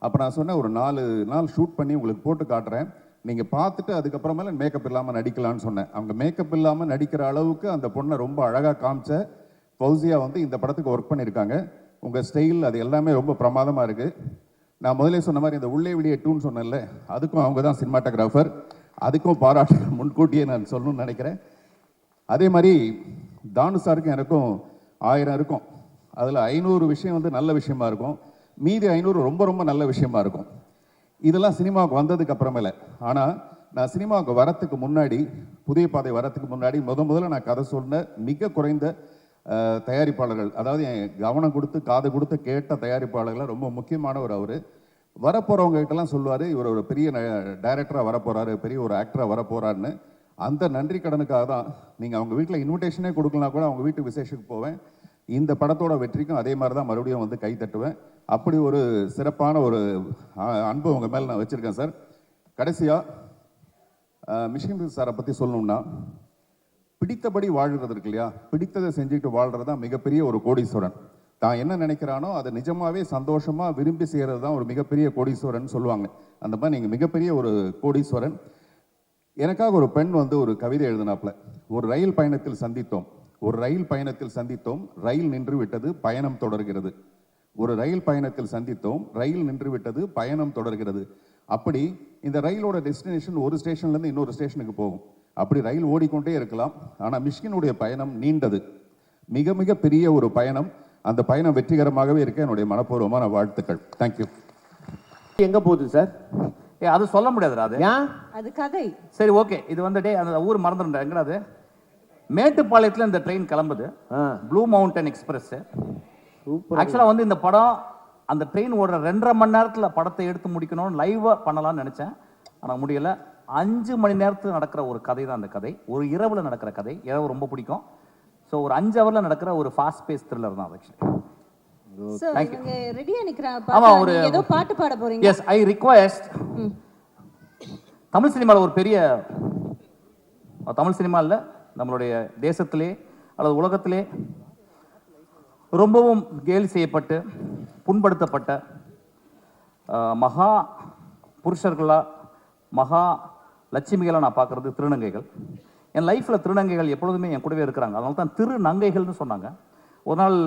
அப்போ நான் சொன்னேன், ஒரு 4 நாள் ஷூட் பண்ணி உங்களுக்கு போட்டு காட்டுறேன், நீங்கள் பார்த்துட்டு அதுக்கப்புறமேல மேக்கப் இல்லாமல் நடிக்கலான்னு சொன்னேன். அவங்க மேக்கப் இல்லாமல் நடிக்கிற அளவுக்கு அந்த பொண்ணை ரொம்ப அழகாக காமிச்ச ஃபௌசியா வந்து இந்த படத்துக்கு ஒர்க் பண்ணியிருக்காங்க. உங்கள் ஸ்டைல் அது எல்லாமே ரொம்ப பிரமாதமாக இருக்குது. நான் முதலே சொன்ன மாதிரி இந்த உள்ளே வெளியே 2ன்னு சொன்னேன்ல, அதுக்கும் அவங்க தான் சினிமாட்டோகிராஃபர். அதுக்கும் பாராட்டு முன்கூட்டியே நான் சொல்லணும்னு நினைக்கிறேன். அதே மாதிரி தானு சாருக்கும் எனக்கும் 1000 இருக்கும். அதில் 500 விஷயம் வந்து நல்ல விஷயமா இருக்கும், மீதி 500 ரொம்ப ரொம்ப நல்ல விஷயமா இருக்கும். இதெல்லாம் சினிமாவுக்கு வந்ததுக்கு அப்புறமேல. ஆனால் நான் சினிமாவுக்கு வரத்துக்கு முன்னாடி, புதிய பாதை வரத்துக்கு முன்னாடி முதல்ல நான் கதை சொன்ன மிக குறைந்த தயாரிப்பாளர்கள், அதாவது என் கவனம் கொடுத்து காது கொடுத்து கேட்ட தயாரிப்பாளர்கள் ரொம்ப முக்கியமானவர் அவர். வரப்போகிறவங்க கிட்டலாம் சொல்லுவார், இவர் ஒரு பெரிய டைரக்டராக வரப்போகிறாரு, பெரிய ஒரு ஆக்டராக வரப்போகிறாருன்னு. அந்த நன்றி கடனுக்காக தான் நீங்கள் அவங்க வீட்டில் இன்விடேஷனே கொடுக்கலாம் கூட அவங்க வீட்டு விசேஷத்துக்கு போவேன். இந்த படத்தோட வெற்றிக்கும் அதே மாதிரி தான் மறுபடியும் வந்து கை தட்டுவேன். அப்படி ஒரு சிறப்பான ஒரு அன்பு உங்கள் மேலே நான் வச்சுருக்கேன் சார். கடைசியாக மிஷ்கின் சாரை பற்றி சொல்லணும்னா, பிடித்தபடி வாழ்கிறது இருக்கு இல்லையா, பிடித்ததை செஞ்சுட்டு வாழ்கிறது தான் மிகப்பெரிய ஒரு கோடீஸ்வரன். தான் என்ன நினைக்கிறானோ அதை நிஜமாவே சந்தோஷமாக விரும்பி செய்கிறது தான் ஒரு மிகப்பெரிய கோடீஸ்வரன் சொல்லுவாங்க. அந்த மாதிரி நீங்கள் மிகப்பெரிய ஒரு கோடீஸ்வரன். எனக்காக ஒரு பெண் வந்து ஒரு கவிதை எழுதினாப்புல, ஒரு ரயில் பயணத்தில் சந்தித்தோம், ஒரு ரயில் பயணத்தில் சந்தித்தோம், ரயில் நின்று விட்டது, பயணம் தொடர்கிறது. ஒரு ரயில் பயணத்தில் சந்தித்தோம், ரயில் நின்று விட்டது, பயணம் தொடர்கிறது. அப்படி இந்த ரயிலோட டெஸ்டினேஷன் ஒரு ஸ்டேஷன்லேருந்து இன்னொரு ஸ்டேஷனுக்கு போகும். அப்படி ரயில் ஓடிக்கொண்டே இருக்கலாம். ஆனால் மிஷ்கினுடைய பயணம் நீண்டது, மிக மிக பெரிய ஒரு பயணம். அந்த பயணம் வெற்றிகரமாகவே இருக்க என்னுடைய மனப்பூர்வமான வாழ்த்துக்கள். தேங்க்யூ. எங்க போகுது சார்? அது சொல்ல முடியாதுடா. அது அது கதை. சரி, ஓகே. இது வந்துட்டு அந்த ஊர் மறந்துடும்டா. எங்கடா அது? மேட்டுப்பாளையத்தில் இந்த ட்ரெயின் கிளம்புது, ப்ளூ மவுண்டன் எக்ஸ்பிரஸ். சூப்பர். ஆக்சுவலாக வந்து இந்த படம் அந்த ட்ரெயின் ஓடுற 2.5 மணி நேரத்தில் படத்தை எடுத்து முடிக்கணும்னு லைவாக பண்ணலாம்னு நினச்சேன். ஆனால் முடியலை. 5 மணி நேரத்தில் நடக்கிற ஒரு கதை தான் அந்த கதை. ஒரு இரவில் நடக்கிற கதை. இரவு ரொம்ப பிடிக்கும். ஸோ ஒரு 5 ஹவரில் நடக்கிற ஒரு ஃபாஸ்ட் பேஸ் த்ரில்லர் தான் ஆக்சுவலி. சார் இவங்க ரெடியா நிக்கிறாங்க. ஆமா, ஒரு ஏதோ பாட்டு பாட போறீங்க. S, I request. தமிழ் சினிமாவில் ஒரு பெரிய, தமிழ் சினிமாவில் நம்மளுடைய தேசத்திலே அல்லது உலகத்திலே ரொம்பவும் கேலி செய்யப்பட்டு புண்படுத்தப்பட்ட மகா புருஷர்களா, மகா லட்சுமிகளாக நான் பார்க்குறது திருநங்கைகள். என் லைஃப்பில் திருநங்கைகள் எப்பொழுதுமே என் கூடவே இருக்கிறாங்க. அதனால தான் திருநங்கைகள்னு சொன்னாங்க. ஒரு நாள்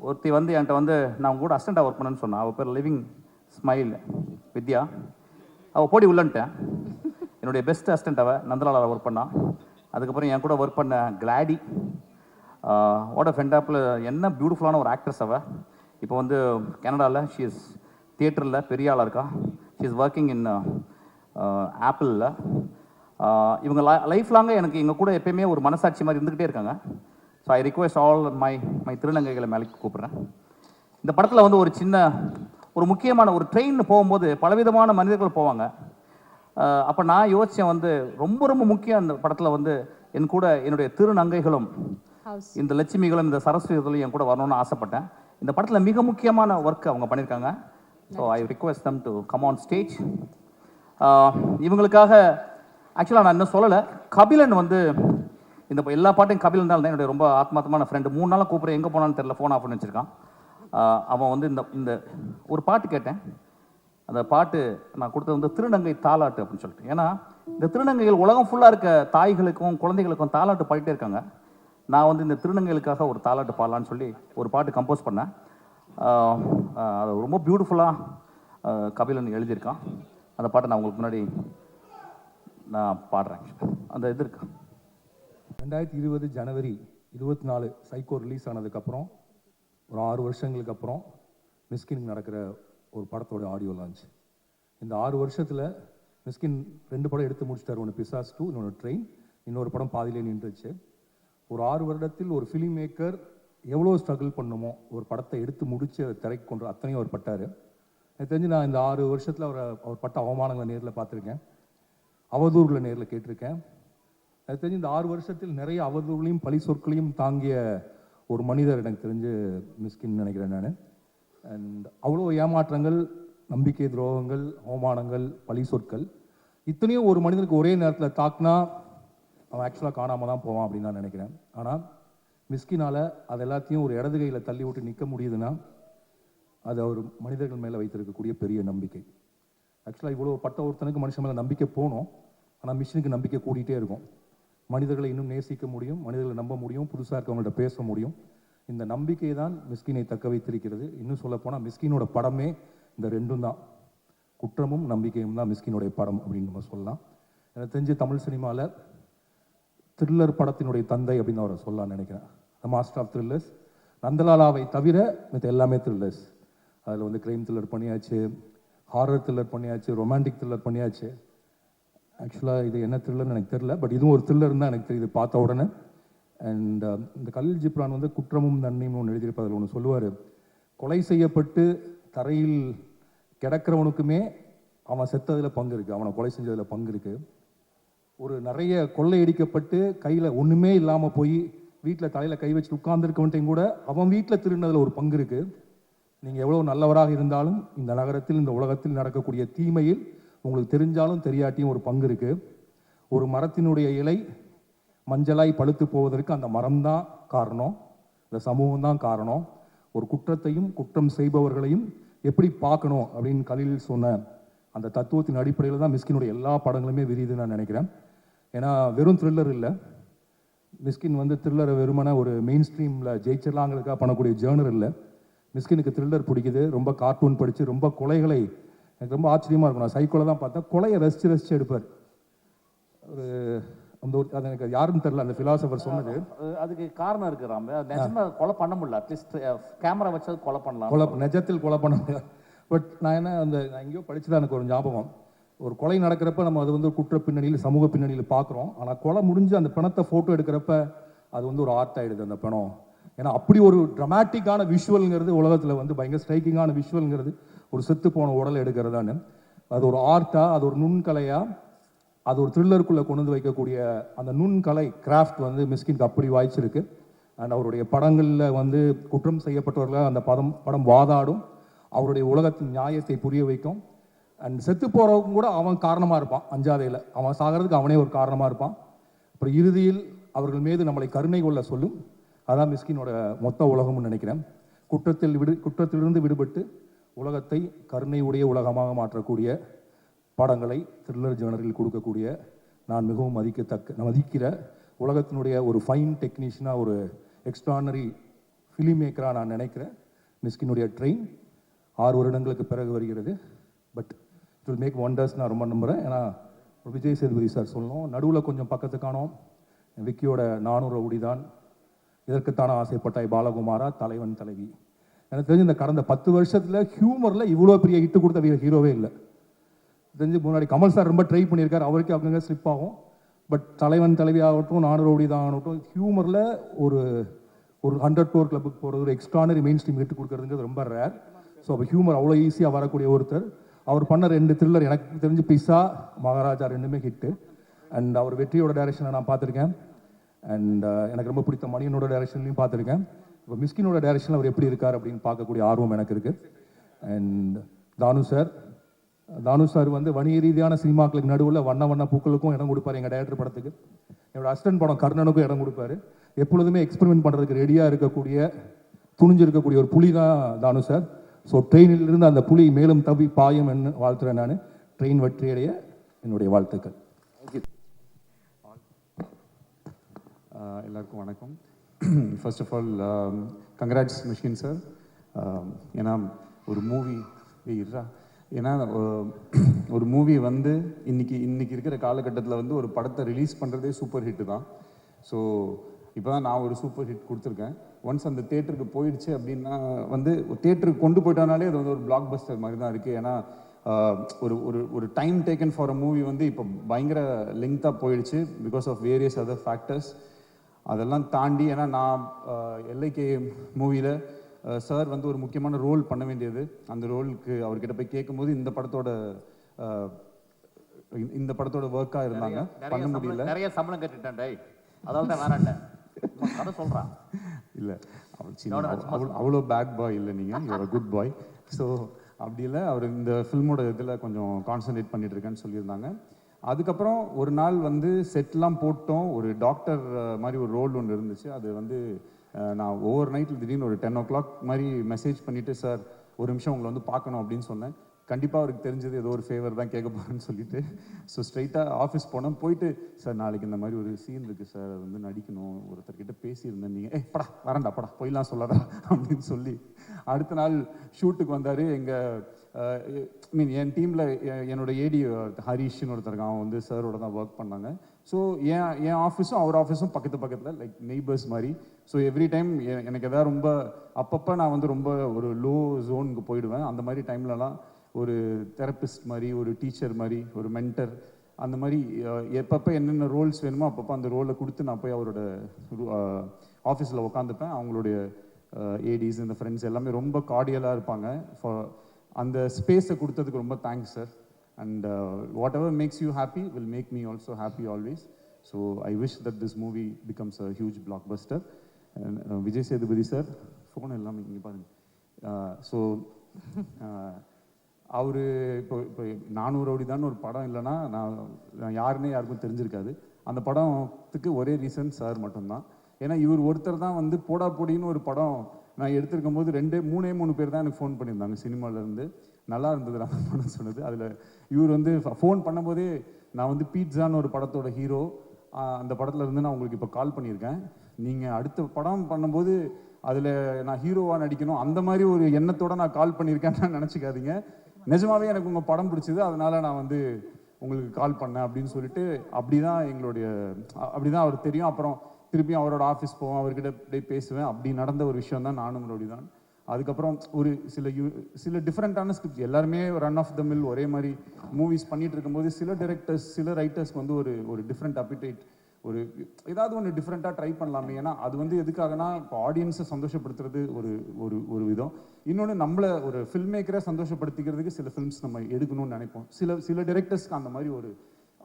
ஒருத்தி வந்து என்கிட்ட வந்து நான் கூட அசிஸ்டண்ட்டாக ஒர்க் பண்ணேன்னு சொன்னான். அவள் பேர் லிவிங் ஸ்மைல் வித்யா. அவள் போடி உள்ளன்ட்டேன். என்னுடைய பெஸ்ட் அசிஸ்டண்ட் அவள் நந்தலாவில் ஒர்க் பண்ணான். அதுக்கப்புறம் என் கூட ஒர்க் பண்ண கிளாடி, ஓட ஃபென்டாப்பில் என்ன பியூட்டிஃபுல்லான ஒரு ஆக்ட்ரஸ் அவள். இப்போ வந்து கனடாவில் ஷீ இஸ் தியேட்டரில் பெரிய ஆளாக இருக்கா. ஷீ இஸ் ஒர்க்கிங் இன் ஆப்பிளில். இவங்க லைஃப் லாங்காக எனக்கு எங்கள் கூட எப்பயுமே ஒரு மனசாட்சி மாதிரி இருந்துக்கிட்டே இருக்காங்க. So I request all my திருநங்கைகளை மேலே கூப்பிட்றேன். இந்த படத்தில் வந்து ஒரு முக்கியமான ஒரு ட்ரெயின் போகும்போது பலவிதமான மனிதர்கள் போவாங்க. அப்போ நான் யோசித்தேன் வந்து ரொம்ப முக்கியம் அந்த படத்தில் வந்து என் கூட என்னுடைய திருநங்கைகளும் இந்த லட்சுமிகளும் இந்த சரஸ்வதிகளும் என் கூட வரணும்னு ஆசைப்பட்டேன். இந்த படத்தில் மிக முக்கியமான ஒர்க் அவங்க பண்ணியிருக்காங்க. So I request them to come on stage. இவங்களுக்காக ஆக்சுவலாக நான் இன்னும் சொல்லலை, கபிலன் வந்து இந்த எல்லா பாட்டையும் கபிலன் தான் என்னுடைய ரொம்ப ஆத்மார்த்தமான ஃப்ரெண்டு. 3 நாளாக கூப்பிட்றேன், எங்கே போனான்னு தெரியல, ஃபோன் ஆஃப் பண்ணி வச்சுருக்கான். அவன் வந்து இந்த ஒரு பாட்டு கேட்டேன். அந்த பாட்டு நான் கொடுத்தது வந்து திருநங்கை தாலாட்டு அப்படின்னு சொல்லிட்டு. ஏன்னா இந்த திருநங்கைகள் உலகம் ஃபுல்லாக இருக்க தாய்களுக்கும் குழந்தைகளுக்கும் தாலாட்டு பாடிட்டே இருக்காங்க. நான் வந்து இந்த திருநங்கைகளுக்காக ஒரு தாலாட்டு பாடலான்னு சொல்லி ஒரு பாட்டு கம்போஸ் பண்ணேன். அது ரொம்ப பியூட்டிஃபுல்லாக கபிலன் எழுதியிருக்கான். அந்த பாட்டை நான் உங்களுக்கு முன்னாடி நான் பாடுறேன். அந்த இது இருக்கு. 2020 ஜனவரி 24 சைக்கோ ரிலீஸ் ஆனதுக்கப்புறம் ஒரு 6 வருஷங்களுக்கு அப்புறம் மிஸ்கின் நடக்கிற ஒரு படத்தோட ஆடியோ லான்ச். இந்த 6 வருஷத்தில் மிஸ்கின் 2 படம் எடுத்து முடிச்சிட்டார். ஒன்று பிசாஸ் 2, இன்னொன்று ட்ரெயின், இன்னொரு படம் பாதியிலே நின்றுச்சு. ஒரு 6 வருடத்தில் ஒரு ஃபிலிம் மேக்கர் எவ்வளோ ஸ்ட்ரகிள் பண்ணுமோ ஒரு படத்தை எடுத்து முடித்து அதை திரைக்கு கொண்டு அத்தனையும் அவர் பட்டார். எனக்கு தெரிஞ்சு நான் இந்த 6 வருஷத்தில் அவர் பட்ட அவமானங்களை நேரில் பார்த்துருக்கேன், அவதூறுகளை நேரில் கேட்டிருக்கேன். எனக்கு தெரிஞ்சு இந்த 6 வருஷத்தில் நிறைய அவதூறுகளையும் பழி சொற்களையும் தாங்கிய ஒரு மனிதர் எனக்கு தெரிஞ்சு மிஸ்கின் நினைக்கிறேன் நான். அண்ட் அவ்வளோ ஏமாற்றங்கள், நம்பிக்கை துரோகங்கள், அவமானங்கள், பழி சொற்கள் இத்தனையும் ஒரு மனிதனுக்கு ஒரே நேரத்தில் தாக்குனா அவன் ஆக்சுவலாக காணாமல் தான் போவான் அப்படின்னு நான் நினைக்கிறேன். ஆனால் மிஸ்கினால் அது எல்லாத்தையும் ஒரு இடது கையில் தள்ளி விட்டு நிற்க முடியுதுன்னா அது அவர் மனிதர்கள் மேலே வைத்திருக்கக்கூடிய பெரிய நம்பிக்கை. ஆக்சுவலாக இவ்வளோ பட்ட ஒருத்தனுக்கு மனுஷன் மேலே நம்பிக்கை போகணும், ஆனால் மிஷினுக்கு நம்பிக்கை கூட்டிகிட்டே இருக்கும். மனிதர்களை இன்னும் நேசிக்க முடியும், மனிதர்களை நம்ப முடியும், புதுசாக இருக்கவங்கள்ட்ட பேச முடியும். இந்த நம்பிக்கை தான் மிஸ்கினை தக்க வைத்திருக்கிறது. இன்னும் சொல்லப்போனால் மிஸ்கினோட படமே இந்த 2ம் தான், குற்றமும் நம்பிக்கையும் தான் மிஸ்கினுடைய படம் அப்படின்னு நம்ம சொல்லலாம். எனக்கு தெரிஞ்சு தமிழ் சினிமாவில் த்ரில்லர் படத்தினுடைய தந்தை அப்படின்னு அவரை சொல்லலாம்னு நினைக்கிறேன். The master of thrillers. நந்தலாலாவை தவிர இது எல்லாமே த்ரில்லர்ஸ். அதில் வந்து கிரைம் த்ரில்லர் பண்ணியாச்சு, ஹாரர் த்ரில்லர் பண்ணியாச்சு, ரொமான்டிக் த்ரில்லர் பண்ணியாச்சு. ஆக்சுவலாக இது என்ன த்ரில்லர்னு எனக்கு தெரியல, பட் இதுவும் ஒரு த்ரில்லர் தான் எனக்கு தெரியுது பார்த்த உடனே. அண்ட் இந்த கலில் ஜிப்ரான் வந்து குற்றமும் நன்மையும் ஒன்று எழுதியிருப்ப அதில் ஒன்று சொல்லுவார், கொலை செய்யப்பட்டு தரையில் கிடக்கிறவனுக்குமே அவன் செத்ததில் பங்கு இருக்குது, அவனை கொலை செஞ்சதில் பங்கு இருக்குது. ஒரு நிறைய கொள்ளையடிக்கப்பட்டு கையில் ஒன்றுமே இல்லாமல் போய் வீட்டில் தலையில் கை வச்சு உட்கார்ந்துருக்கவன்ட்டையும் கூட அவன் வீட்டில் திருடினதில் ஒரு பங்கு இருக்குது. நீங்கள் எவ்வளோ நல்லவராக இருந்தாலும் இந்த நகரத்தில், இந்த உலகத்தில் நடக்கக்கூடிய தீமையில் உங்களுக்கு தெரிஞ்சாலும் தெரியாட்டியும் ஒரு பங்கு இருக்குது. ஒரு மரத்தினுடைய இலை மஞ்சளாய் பழுத்து போவதற்கு அந்த மரம்தான் காரணம், இந்த சமூகம் தான் காரணம். ஒரு குற்றத்தையும் குற்றம் செய்பவர்களையும் எப்படி பார்க்கணும் அப்படின்னு கலில் சொன்ன அந்த தத்துவத்தின் அடிப்படையில் தான் மிஸ்கினுடைய எல்லா படங்களுமே விரியுதுன்னு நான் நினைக்கிறேன். ஏன்னா வெறும் த்ரில்லர் இல்லை, மிஸ்கின் வந்து த்ரில்லரை வெறுமன ஒரு மெயின் ஸ்ட்ரீமில் ஜெயிச்சிடலாங்கிறதுக்காக பண்ணக்கூடிய ஜேர்னர் இல்லை. மிஸ்கினுக்கு த்ரில்லர் பிடிக்குது, ரொம்ப கார்ட்டூன் படித்து ரொம்ப கொலைகளை, எனக்கு ரொம்ப ஆச்சரியமாக இருக்கும். நான் சைக்கோல தான் பார்த்தேன், கொலையை ரசித்து எடுப்பார். ஒரு அந்த ஒரு அது எனக்கு யாருன்னு தெரியல, அந்த ஃபிலாசபர் சொன்னது. அதுக்கு காரணம் இருக்கு ராம். நிஜமா கொலை பண்ண முடியல, அட்லீஸ்ட் கேமரா வச்சு கொலை பண்ணலாம், நிஜத்தில் கொலை பண்ண முடியாது. பட் நான் நான் எங்கேயோ படிச்சுதான் எனக்கு ஒரு ஞாபகம், ஒரு கொலை நடக்கிறப்ப நம்ம அது வந்து குற்ற பின்னணியில், சமூக பின்னணியில் பார்க்குறோம். ஆனால் கொலை முடிஞ்சு அந்த பணத்தை ஃபோட்டோ எடுக்கிறப்ப அது வந்து ஒரு ஆர்ட் ஆகிடுது அந்த படம். ஏன்னா அப்படி ஒரு ட்ரமாட்டிக்கான விஷுவல்ங்கிறது உலகத்தில் வந்து பயங்கர ஸ்ட்ரைக்கிங்கான விஷுவல்ங்கிறது ஒரு செத்து போன உடலை எடுக்கிறதான்னு. அது ஒரு ஆர்ட்டா, அது ஒரு நுண்கலையா, அது ஒரு த்ரில்லருக்குள்ளே கொண்டு வந்து வைக்கக்கூடிய அந்த நுண்கலை கிராஃப்ட் வந்து மிஸ்கினுக்கு அப்படி வாய்ச்சிருக்கு. அண்ட் அவருடைய படங்களில் வந்து குற்றம் செய்யப்பட்டவர்களாக அந்த படம் வாதாடும், அவருடைய உலகத்தின் நியாயத்தை புரிய வைக்கும். அண்ட் செத்து போகிறவங்க கூட அவன் காரணமாக இருப்பான், அஞ்சாதையில் அவன் சாகிறதுக்கு அவனே ஒரு காரணமாக இருப்பான். அப்புறம் இறுதியில் அவர்கள் மீது நம்மளை கருணை கொள்ள சொல்லும். அதான் மிஸ்கினோட மொத்த உலகம்னு நினைக்கிறேன். குற்றத்திலிருந்து விடுபட்டு உலகத்தை கருணை உடைய உலகமாக மாற்றக்கூடிய படங்களை த்ரில்லர் ஜேனரில் கொடுக்கக்கூடிய நான் மிகவும் மதிக்கிற உலகத்தினுடைய ஒரு ஃபைன் டெக்னீஷியனாக, ஒரு எக்ஸ்ட்ரானரி ஃபிலிம் மேக்கராக நான் நினைக்கிறேன். மிஸ்கினுடைய ட்ரெயின் 6 வருடங்களுக்கு பிறகு வருகிறது. But it will make wonders நான் ரொம்ப நம்புகிறேன். ஏன்னா விஜய் சேதுபதி சார் சொல்லணும், நடுவில் கொஞ்சம் பக்கத்து காணோம், விக்கியோட 400 ரவுடிதான், இதற்குத்தான ஆசைப்பட்டாய் பாலகுமாரா, தலைவன் தலைவி. எனக்கு தெரிஞ்சு இந்த கடந்த 10 வருஷத்தில் ஹியூமரில் இவ்வளோ பெரிய ஹிட்டு கொடுத்த ஹீரோவே இல்லை. தெரிஞ்சு முன்னாடி கமல் சார் ரொம்ப ட்ரை பண்ணியிருக்காரு, அவருக்கு அங்கங்கே ஸ்லிப் ஆகும். பட் தலைவன் தலைவி ஆகட்டும், 400 ரவுடி தான் ஆகட்டும், ஹியூமரில் ஒரு 100 crore கிளப்புக்கு போகிறது, ஒரு எக்ஸ்ட்ரானரி மெயின் ஸ்ட்ரீம் ஹிட் கொடுக்குறதுங்கிறது ரொம்ப ரேர். ஸோ அப்போ ஹியூமர் அவ்வளோ ஈஸியாக வரக்கூடிய ஒருத்தர். அவர் பண்ண 2 த்ரில்லர் எனக்கு தெரிஞ்சு பிஸா, மகாராஜா ரெண்டுமே ஹிட்டு. அண்ட் அவர் வெற்றியோட டைரக்ஷனை நான் பார்த்துருக்கேன். அண்ட் எனக்கு ரொம்ப பிடித்த மணியனோட டைரக்ஷன்லையும் பார்த்துருக்கேன். இப்போ மிஸ்கினோட டைரக்ஷனில் அவர் எப்படி இருக்கார் அப்படின்னு பார்க்கக்கூடிய ஆர்வம் எனக்கு இருக்குது. அண்ட் தானு சார் வந்து வணிக ரீதியான சினிமாக்களுக்கு நடுவில் வண்ண பூக்களுக்கும் இடம் கொடுப்பார். எங்கள் டைரக்டர் படத்துக்கு, என்னோட அசிஸ்டன்ட் படம் கர்ணனுக்கும் இடம் கொடுப்பாரு. எப்பொழுதுமே எக்ஸ்பெரிமெண்ட் பண்ணுறதுக்கு ரெடியாக இருக்கக்கூடிய, துணிஞ்சிருக்கக்கூடிய ஒரு புலி தான் தானு சார். ஸோ ட்ரெயினிலிருந்து அந்த புலி மேலும் தவி பாயம் என்று வாழ்த்துறேன். நான் ட்ரெயின் வெற்றியடைய என்னுடைய வாழ்த்துக்கள். எல்லாருக்கும் வணக்கம். First of all congrats Mysskin sir. ஏன்னா ஒரு மூவி வந்து இன்னைக்கு இருக்கிற காலகட்டத்தில் வந்து ஒரு படத்தை ரிலீஸ் பண்ணுறதே சூப்பர் ஹிட்டு தான். ஸோ இப்போ தான் நான் ஒரு சூப்பர் ஹிட் கொடுத்துருக்கேன். ஒன்ஸ் அந்த தேட்டருக்கு போயிடுச்சு அப்படின்னா வந்து தேட்டருக்கு கொண்டு போயிட்டானாலே அது வந்து ஒரு பிளாக் பஸ்டர் மாதிரி தான் இருக்குது. ஏன்னா ஒரு time taken for a movie வந்து இப்போ பயங்கர லெங்க்த்தாக போயிடுச்சு because of various other factors. அதெல்லாம் தாண்டி, ஏன்னா நான் எல்ஐகே மூவியில் சார் வந்து ஒரு முக்கியமான ரோல் பண்ண வேண்டியது. அந்த ரோலுக்கு அவர்கிட்ட போய் கேட்கும்போது இந்த படத்தோட ஒர்க்காக இருந்தாங்க, பண்ண முடியல. நிறைய சம்பளம் கட்டிட்டேன், அதாவது தான் வேணாண்டேன் கதை சொல்கிறான். இல்லை, அவ்வளோ பேட் பாய் இல்லை, நீங்கள் யூஆர் குட் பாய். ஸோ அப்படி இல்லை, அவர் இந்த ஃபில்மோட இதில் கொஞ்சம் கான்சன்ட்ரேட் பண்ணிட்டு இருக்கேன்னு சொல்லியிருந்தாங்க. அதுக்கப்புறம் ஒரு நாள் வந்து செட்லாம் போட்டோம். ஒரு டாக்டர் மாதிரி ஒரு ரோல் ஒன்று இருந்துச்சு. அது வந்து நான் ஓவர் நைட்டில் திடீர்னு ஒரு 10 o'clock மாதிரி மெசேஜ் பண்ணிவிட்டு, சார் ஒரு நிமிஷம் உங்களை வந்து பார்க்கணும் அப்படின்னு சொன்னேன். கண்டிப்பாக அவருக்கு தெரிஞ்சது ஏதோ ஒரு ஃபேவர் தான் கேட்க போகிறேன்னு சொல்லிட்டு ஸோ ஸ்ட்ரைட்டாக ஆஃபீஸ் போனோம். போயிட்டு, சார் நாளைக்கு இந்த மாதிரி ஒரு சீன் இருக்குது சார், அது வந்து நடிக்கணும், ஒருத்தர்கிட்ட பேசியிருந்தேன், நீங்கள் படா வரண்டா போயிலாம் சொல்லாதா அப்படின்னு சொல்லி அடுத்த நாள் ஷூட்டுக்கு வந்தார். என் டீமில் என்னோட ஏடி ஹரீஷ்னு ஒருத்தர் அவன் வந்து சாரோட தான் ஒர்க் பண்ணாங்க. ஸோ என் ஆஃபீஸும் அவர் ஆஃபீஸும் பக்கத்தில் லைக் நெய்பர்ஸ் மாதிரி. ஸோ எவ்ரி டைம் எனக்கு எதாவது ரொம்ப அப்பப்போ நான் வந்து ரொம்ப ஒரு லோ ஜோனுக்கு போயிடுவேன். அந்த மாதிரி டைம்லலாம் ஒரு தெரப்பிஸ்ட் மாதிரி, ஒரு டீச்சர் மாதிரி, ஒரு மென்டர், அந்த மாதிரி எப்பப்போ என்னென்ன ரோல்ஸ் வேணுமோ அப்பப்போ அந்த ரோலை கொடுத்து நான் போய் அவரோட ஆஃபீஸில் உட்காந்துப்பேன். அவங்களுடைய ஏடிஸ், இந்த ஃப்ரெண்ட்ஸ் எல்லாமே ரொம்ப கார்டியலாக இருப்பாங்க. அந்த ஸ்பேஸை கொடுத்ததுக்கு ரொம்ப thanks sir. And whatever makes you happy will make me also happy always. So I wish that this movie becomes a huge blockbuster. Vijay Sethupathi sir, phone எல்லாமே இங்கே பாருங்கள். ஸோ அவர் இப்போ 400 ரவுடிதான் ஒரு படம் இல்லைன்னா நான் யாருன்னே யாருக்கும் தெரிஞ்சிருக்காது. அந்த படத்துக்கு ஒரே ரீசன் சார் மட்டும்தான். ஏன்னா இவர் ஒருத்தர் தான் வந்து போடா போடின்னு ஒரு படம் நான் எடுத்திருக்கும் போது 3 பேர் தான் எனக்கு ஃபோன் பண்ணியிருந்தாங்க சினிமாவிலேருந்து. நல்லா இருந்தது நான் படம் சொன்னது. அதில் இவர் வந்து ஃபோன் பண்ணும்போதே, நான் வந்து பீட்சான்னு ஒரு படத்தோட ஹீரோ, அந்த படத்தில் இருந்து நான் உங்களுக்கு இப்போ கால் பண்ணியிருக்கேன், நீங்கள் அடுத்த படம் பண்ணும்போது அதில் நான் ஹீரோவாக நடிக்கணும், அந்த மாதிரி ஒரு எண்ணத்தோடு நான் கால் பண்ணியிருக்கேன்னு நினச்சிக்காதீங்க. நிஜமாவே எனக்கு உங்கள் படம் பிடிச்சது, அதனால் நான் வந்து உங்களுக்கு கால் பண்ணேன் அப்படின்னு சொல்லிட்டு அப்படி தான் அவர் தெரியும். அப்புறம் திருப்பியும் அவரோட ஆஃபீஸ் போவேன், அவர்கிட்ட அப்படியே பேசுவேன். அப்படி நடந்த ஒரு விஷயம் தான் நானும் ரவுடி தான். அதுக்கப்புறம் ஒரு சில டிஃப்ரெண்ட்டான ஸ்கிரிப்ட், எல்லாருமே ரன் ஆஃப் த மில் ஒரே மாதிரி மூவிஸ் பண்ணிட்டு இருக்கும்போது சில டைரக்டர்ஸ், சில ரைட்டர்ஸ்க்கு வந்து ஒரு டிஃப்ரெண்ட் அப்பிடைட், ஒரு ஏதாவது ஒன்று டிஃப்ரெண்ட்டாக ட்ரை பண்ணலாமே. ஏன்னா அது வந்து எதுக்காகனா இப்போ ஆடியன்ஸை சந்தோஷப்படுத்துறது ஒரு ஒரு ஒரு விதம். இன்னொன்று நம்மளை ஒரு ஃபில்ம் மேக்கரை சந்தோஷப்படுத்திக்கிறதுக்கு சில ஃபில்ம்ஸ் நம்ம எடுக்கணும்னு நினைப்போம். சில டிரெக்டர்ஸ்க்கு அந்த மாதிரி ஒரு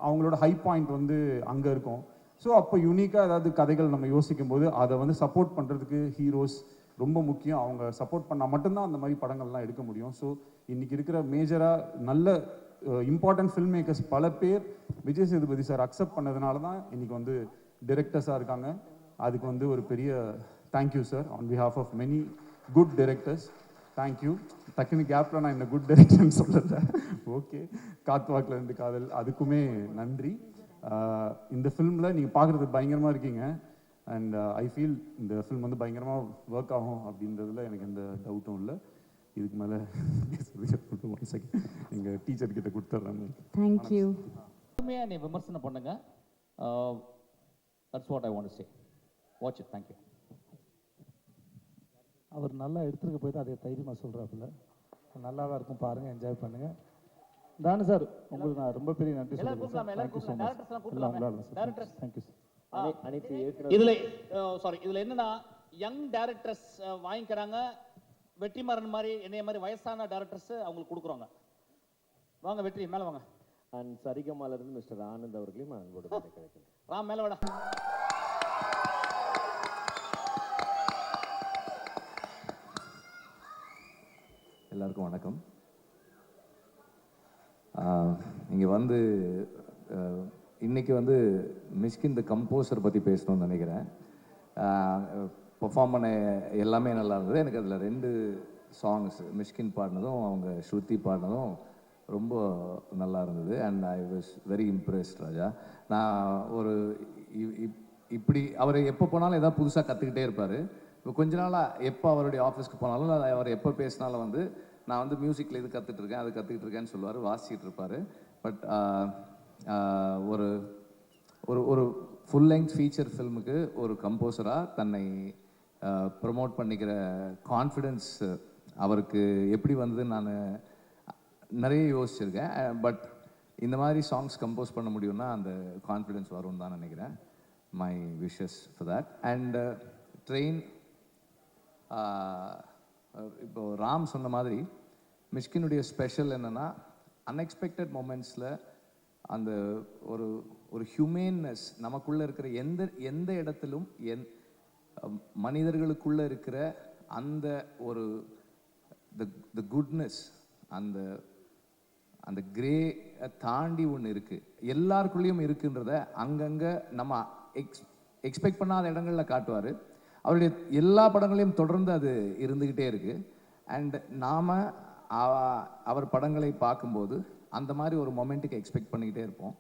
அவங்களோட ஹை பாயிண்ட் வந்து அங்கே இருக்கும். ஸோ அப்போ யூனிக்காக ஏதாவது கதைகள் நம்ம யோசிக்கும் போது அதை வந்து சப்போர்ட் பண்ணுறதுக்கு ஹீரோஸ் ரொம்ப முக்கியம். அவங்க சப்போர்ட் பண்ணால் மட்டும்தான் அந்த மாதிரி படங்கள்லாம் எடுக்க முடியும். ஸோ இன்றைக்கி இருக்கிற மேஜராக நல்ல இம்பார்ட்டன்ட் ஃபில்ம் மேக்கர்ஸ் பல பேர் விஜய் சேதுபதி சார் அக்செப்ட் பண்ணதுனால தான் இன்றைக்கி வந்து டிரெக்டர்ஸாக இருக்காங்க. அதுக்கு வந்து ஒரு பெரிய thank you sir on behalf of many good directors. Thank you. டக்குனு கேப்பில் நான் இந்த குட் டிரெக்டர்னு சொல்லலை. ஓகே, காத்துவாக்கில் இருந்து காதல் அதுக்குமே நன்றி. இந்த ஃபில்மில் நீங்கள் பார்க்குறது பயங்கரமாக இருக்கீங்க. அண்ட் ஐ ஃபீல் இந்த ஃபில்ம் வந்து பயங்கரமாக ஒர்க் ஆகும் அப்படின்றதுல எனக்கு எந்த டவுட்டும் இல்லை. இதுக்கு மேலே ஒன் செகண்ட் எங்கள் டீச்சர்கிட்ட கொடுத்துட்றேன். தேங்க்யூ. உண்மையாக நீ விமர்சனம் பண்ணுங்க. That's what I want to say. Watch it. Thank you. அவர் நல்லா எடுத்துருக்க போய் தான் அதை தைரியமாக சொல்கிறாப்புல. நல்லா தான் இருக்கும், பாருங்கள், என்ஜாய் பண்ணுங்கள். தானு சார், உங்களுக்கு நான் ரொம்ப பெரிய நன்றி சொல்லுங்கள் சார். Thank you so much. எல்லாம் உங்களால் சார். Thank you sir. இதுல என்னன்னா யங் டைரக்டர்ஸ் வாங்கிக்கிறாங்க. வெற்றிமாறன் மாதிரி என்னைய மாதிரி வயசான டைரக்டர்ஸ் அவங்களுக்கு கொடுக்குறாங்க. வாங்க வெற்றி, மேல வாங்க. அண்ட் சரிகமால இருந்து மிஸ்டர் ஆனந்த் அவர்களையும் அன்போடு கிடைக்கிறேன். ராம் மேல வாடா. எல்லாருக்கும் வணக்கம். இங்கே வந்து இன்னைக்கு வந்து மிஷ்கின் த கம்போசர் பற்றி பேசணும்னு நினைக்கிறேன். பெர்ஃபார்ம் பண்ண எல்லாமே நல்லா இருந்தது. எனக்கு அதில் 2 சாங்ஸ் மிஷ்கின் பாடினதும் அவங்க ஸ்ருதி பாடினதும் ரொம்ப நல்லா இருந்தது. And I was very impressed Raja. நான் ஒரு இப்படி அவர் எப்போ போனாலும் ஏதாவது புதுசாக கற்றுக்கிட்டே இருப்பார். இப்போ கொஞ்ச நாளாக எப்போ அவருடைய ஆஃபீஸ்க்கு போனாலும் அவர் எப்போ பேசினாலும் வந்து நான் வந்து மியூசிக்கில் இது கற்றுட்ருக்கேன் அது கற்றுக்கிட்டு இருக்கேன்னு சொல்லுவார், வாசிக்கிட்டு இருப்பார். பட் ஒரு ஒரு ஒரு ஃபுல் லெங்க் ஃபீச்சர் ஃபில்முக்கு ஒரு கம்போசராக தன்னை ப்ரமோட் பண்ணிக்கிற கான்ஃபிடென்ஸ் அவருக்கு எப்படி வந்து நான் நிறைய யோசிச்சிருக்கேன். பட் இந்த மாதிரி சாங்ஸ் கம்போஸ் பண்ண முடியும்னா அந்த கான்ஃபிடென்ஸ் வரும்னு தான் நினைக்கிறேன். My wishes for that. And train, இப்போ ராம் சொன்ன மாதிரி மிஷ்கினுடைய ஸ்பெஷல் என்னென்னா அன்எக்ஸ்பெக்டட் மொமெண்ட்ஸில் அந்த ஒரு ஒரு ஹியூமேன்னஸ் நமக்குள்ளே இருக்கிற எந்த இடத்திலும் மனிதர்களுக்குள்ளே இருக்கிற அந்த ஒரு த குட்னஸ், அந்த அந்த கிரே தாண்டி ஒன்று இருக்குது, எல்லாருக்குள்ளேயும் இருக்குன்றத அங்கங்கே நம்ம எக்ஸ்பெக்ட் பண்ணாத இடங்களில் காட்டுவார். அவருடைய எல்லா படங்களையும் தொடர்ந்து அது இருந்துக்கிட்டே இருக்குது. அண்ட் நாம் அவர் படங்களை பார்க்கும்போது அந்த மாதிரி ஒரு மொமெண்ட்டுக்கு எக்ஸ்பெக்ட் பண்ணிக்கிட்டே இருப்போம்.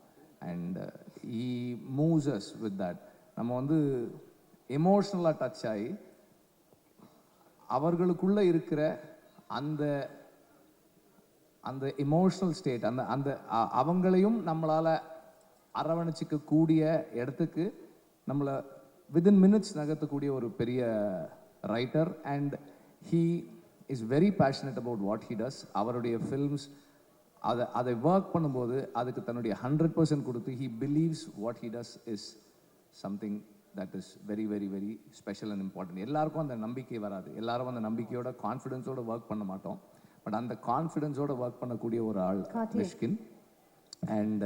And he moves us with that. நம்ம வந்து எமோஷ்னலாக டச் ஆகி அவர்களுக்குள்ளே இருக்கிற அந்த அந்த எமோஷ்னல் ஸ்டேட், அந்த அந்த அவங்களையும் நம்மளால் அரவணைச்சிக்கக்கூடிய இடத்துக்கு நம்மளை வித்தின் மினிட்ஸ் நகர்த்தக்கூடிய ஒரு பெரிய writer. And he is very passionate about what he does. அவருடைய ஃபில்ம்ஸ் அதை ஒர்க் பண்ணும்போது அதுக்கு தன்னுடைய 100% கொடுத்து he believes what he does is something that is very very very special and important. எல்லாருக்கும் அந்த நம்பிக்கை வராது. எல்லாரும் அந்த நம்பிக்கையோட கான்ஃபிடென்ஸோட ஒர்க் பண்ண மாட்டோம். பட் அந்த கான்ஃபிடென்ஸோட ஒர்க் பண்ணக்கூடிய ஒரு ஆள் மிஷ்கின். அண்ட்